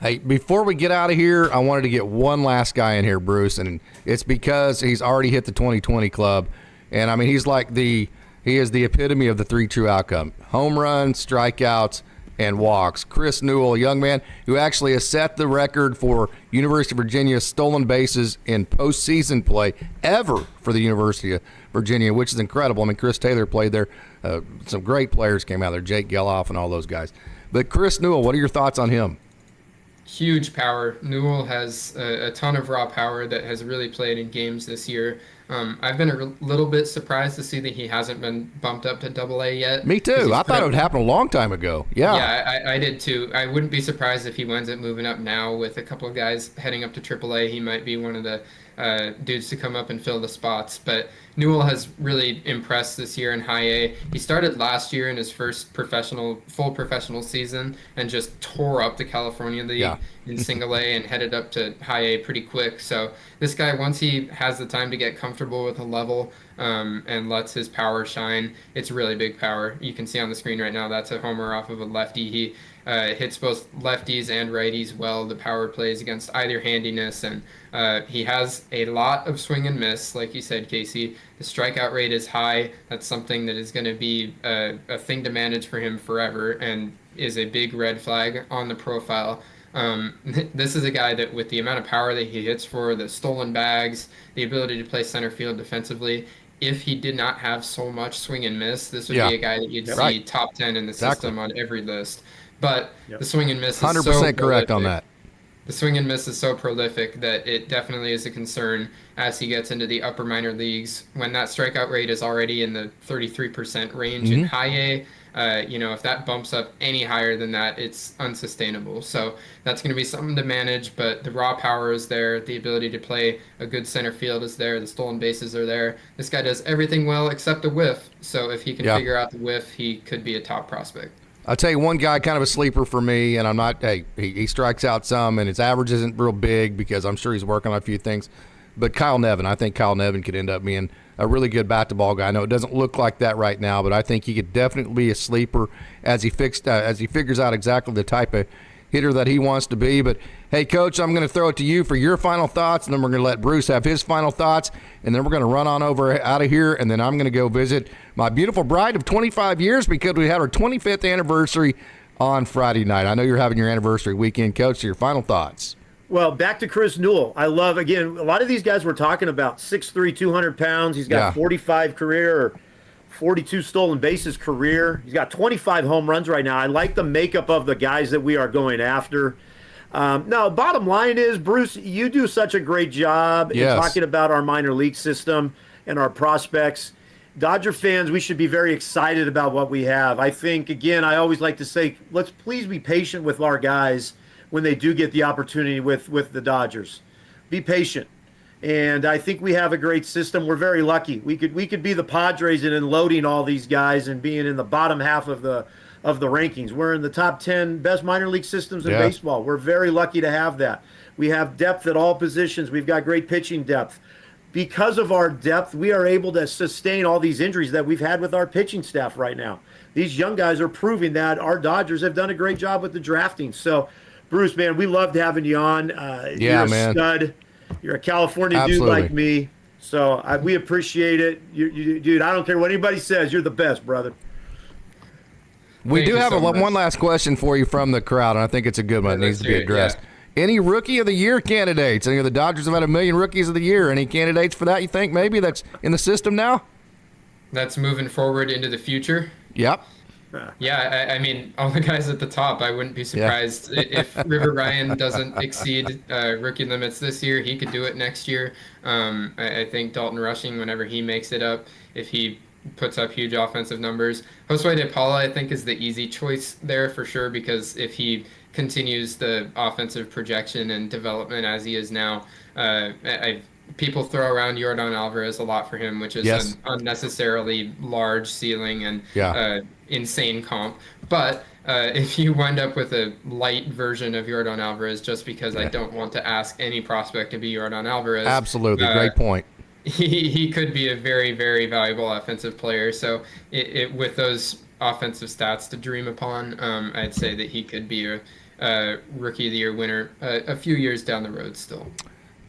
Hey, before we get out of here, I wanted to get one last guy in here, Bruce, and it's because he's already hit the 2020 club. And, I mean, he is the epitome of the three true outcome. Home runs, strikeouts, and walks. Chris Newell, a young man who actually has set the record for University of Virginia's stolen bases in postseason play ever for the University of Virginia, which is incredible. I mean, Chris Taylor played there. Some great players came out there, Jake Geloff and all those guys. But Chris Newell, what are your thoughts on him? Huge power. Newell has a ton of raw power that has really played in games this year. I've been a little bit surprised to see that he hasn't been bumped up to AA yet. Me too. I thought it would happen a long time ago. Yeah, I did too. I wouldn't be surprised if he winds up moving up now with a couple of guys heading up to AAA. He might be one of the dudes to come up and fill the spots. But Newell has really impressed this year in high A. He started last year in his first full professional season and just tore up the California League in single A and headed up to high A pretty quick. So this guy, once he has the time to get comfortable with a level and lets his power shine, it's really big power. You can see on the screen right now, that's a homer off of a lefty. He hits both lefties and righties well. The power plays against either handiness, and he has a lot of swing and miss, like you said, Casey. The strikeout rate is high. That's something that is going to be a thing to manage for him forever and is a big red flag on the profile. This is a guy that, with the amount of power that he hits for, the stolen bags, the ability to play center field defensively, if he did not have so much swing and miss, this would be a guy that you'd see top 10 in the system on every list. But the swing and miss is 100% so correct on that. The swing and miss is so prolific that it definitely is a concern as he gets into the upper minor leagues. When that strikeout rate is already in the 33% range in high A, if that bumps up any higher than that, it's unsustainable. So that's going to be something to manage, but the raw power is there. The ability to play a good center field is there. The stolen bases are there. This guy does everything well except a whiff. So if he can figure out the whiff, he could be a top prospect. I'll tell you one guy, kind of a sleeper for me, and I'm not, he strikes out some, and his average isn't real big because I'm sure he's working on a few things. But Kyle Nevin, I think Kyle Nevin could end up being a really good bat-to-ball guy. I know it doesn't look like that right now, but I think he could definitely be a sleeper as he figures out exactly the type of hitter that he wants to be. But, hey, Coach, I'm going to throw it to you for your final thoughts, and then we're going to let Bruce have his final thoughts, and then we're going to run on over out of here, and then I'm going to go visit my beautiful bride of 25 years because we had our 25th anniversary on Friday night. I know you're having your anniversary weekend, Coach, so your final thoughts. Well, back to Chris Newell. I love, again, a lot of these guys we're talking about, 6'3", 200 pounds. He's got 45 career or 42 stolen bases career. He's got 25 home runs right now. I like the makeup of the guys that we are going after. Now, bottom line is, Bruce, you do such a great job in talking about our minor league system and our prospects. Dodger fans, we should be very excited about what we have. I think, again, I always like to say, let's please be patient with our guys when they do get the opportunity with the Dodgers. Be patient. And I think we have a great system. We're very lucky. We could be the Padres and unloading all these guys and being in the bottom half of the rankings. We're in the top 10 best minor league systems in baseball. We're very lucky to have that. We have depth at all positions. We've got great pitching depth. Because of our depth, we are able to sustain all these injuries that we've had with our pitching staff right now. These young guys are proving that our Dodgers have done a great job with the drafting. So, Bruce, man, we loved having you on. You're a stud. You're a California dude like me. So we appreciate it. You, dude, I don't care what anybody says. You're the best, brother. We do have one last question for you from the crowd, and I think it's a good one. It needs to be addressed. Any Rookie of the Year candidates? I mean, the Dodgers have had 1 million Rookies of the Year. Any candidates for that, you think, maybe, that's in the system now? That's moving forward into the future? Yep. Yeah, I mean, all the guys at the top, I wouldn't be surprised if River Ryan doesn't exceed rookie limits this year. He could do it next year. I think Dalton Rushing, whenever he makes it up, if he puts up huge offensive numbers. Josue De Paula, I think, is the easy choice there for sure, because if he continues the offensive projection and development as he is now, people throw around Yordan Alvarez a lot for him, which is an unnecessarily large ceiling and insane comp. But if you wind up with a light version of Yordan Alvarez, just because I don't want to ask any prospect to be Yordan Alvarez. Absolutely. Great point. he could be a very, very valuable offensive player. So with those offensive stats to dream upon, I'd say that he could be a Rookie of the Year winner a few years down the road still.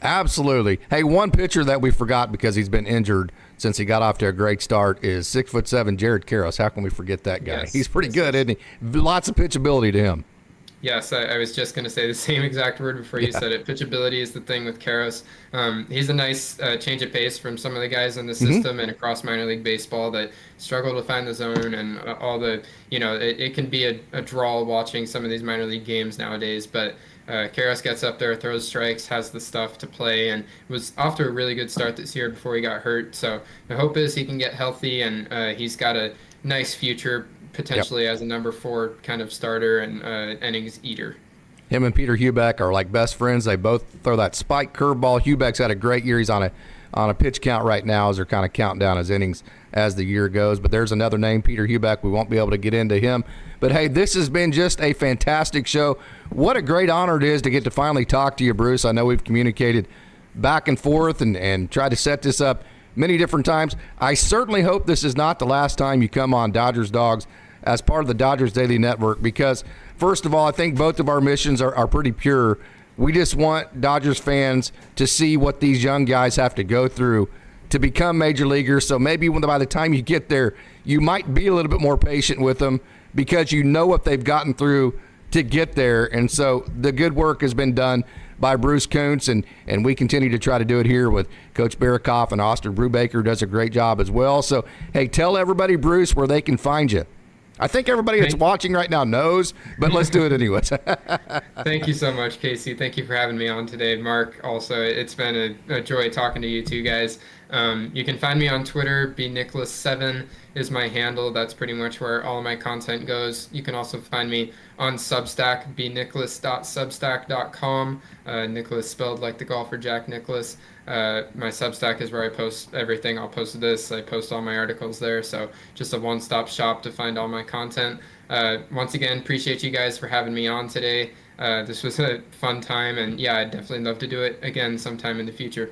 Absolutely. Hey, one pitcher that we forgot because he's been injured since he got off to a great start is 6'7" Jared Karros. How can we forget that guy? Yes. He's pretty good, isn't he? Lots of pitchability to him. Yes, I was just going to say the same exact word before you said it. Pitchability is the thing with Karros. He's a nice change of pace from some of the guys in the system and across minor league baseball that struggle to find the zone and all the, it can be a draw watching some of these minor league games nowadays. But Karros gets up there, throws strikes, has the stuff to play, and was off to a really good start this year before he got hurt. So the hope is he can get healthy, and he's got a nice future potentially as a number 4 kind of starter and innings eater. Him and Peter Hubeck are like best friends. They both throw that spike curveball. Hubeck's had a great year. He's on a pitch count right now as they're kind of counting down his innings as the year goes. But there's another name, Peter Hubeck. We won't be able to get into him. But, hey, this has been just a fantastic show. What a great honor it is to get to finally talk to you, Bruce. I know we've communicated back and forth and tried to set this up many different times. I certainly hope this is not the last time you come on Dodgers Dogs as part of the Dodgers Daily Network because, first of all, I think both of our missions are pretty pure. We just want Dodgers fans to see what these young guys have to go through to become major leaguers. So maybe by the time you get there, you might be a little bit more patient with them because you know what they've gotten through to get there. And so the good work has been done by Bruce Kuntz, and we continue to try to do it here with Coach Barakoff, and Austin Brubaker does a great job as well. So, hey, tell everybody, Bruce, where they can find you. I think everybody that's watching right now knows, but let's do it anyways. Thank you so much, Casey. Thank you for having me on today. Mark, also, it's been a joy talking to you two guys. You can find me on Twitter. bnicholas7 is my handle. That's pretty much where all my content goes. You can also find me on Substack, bnicholas.substack.com. Nicholas spelled like the golfer Jack Nicklaus. My Substack is where I post everything. I'll post this. I post all my articles there. So just a one-stop shop to find all my content. Once again, appreciate you guys for having me on today. This was a fun time, and yeah, I'd definitely love to do it again sometime in the future.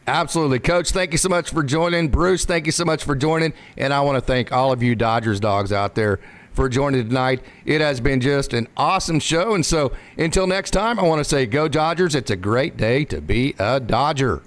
Absolutely. Coach, thank you so much for joining. Bruce, thank you so much for joining. And I want to thank all of you Dodgers dogs out there for joining tonight. It has been just an awesome show. And so until next time, I want to say go Dodgers. It's a great day to be a Dodger.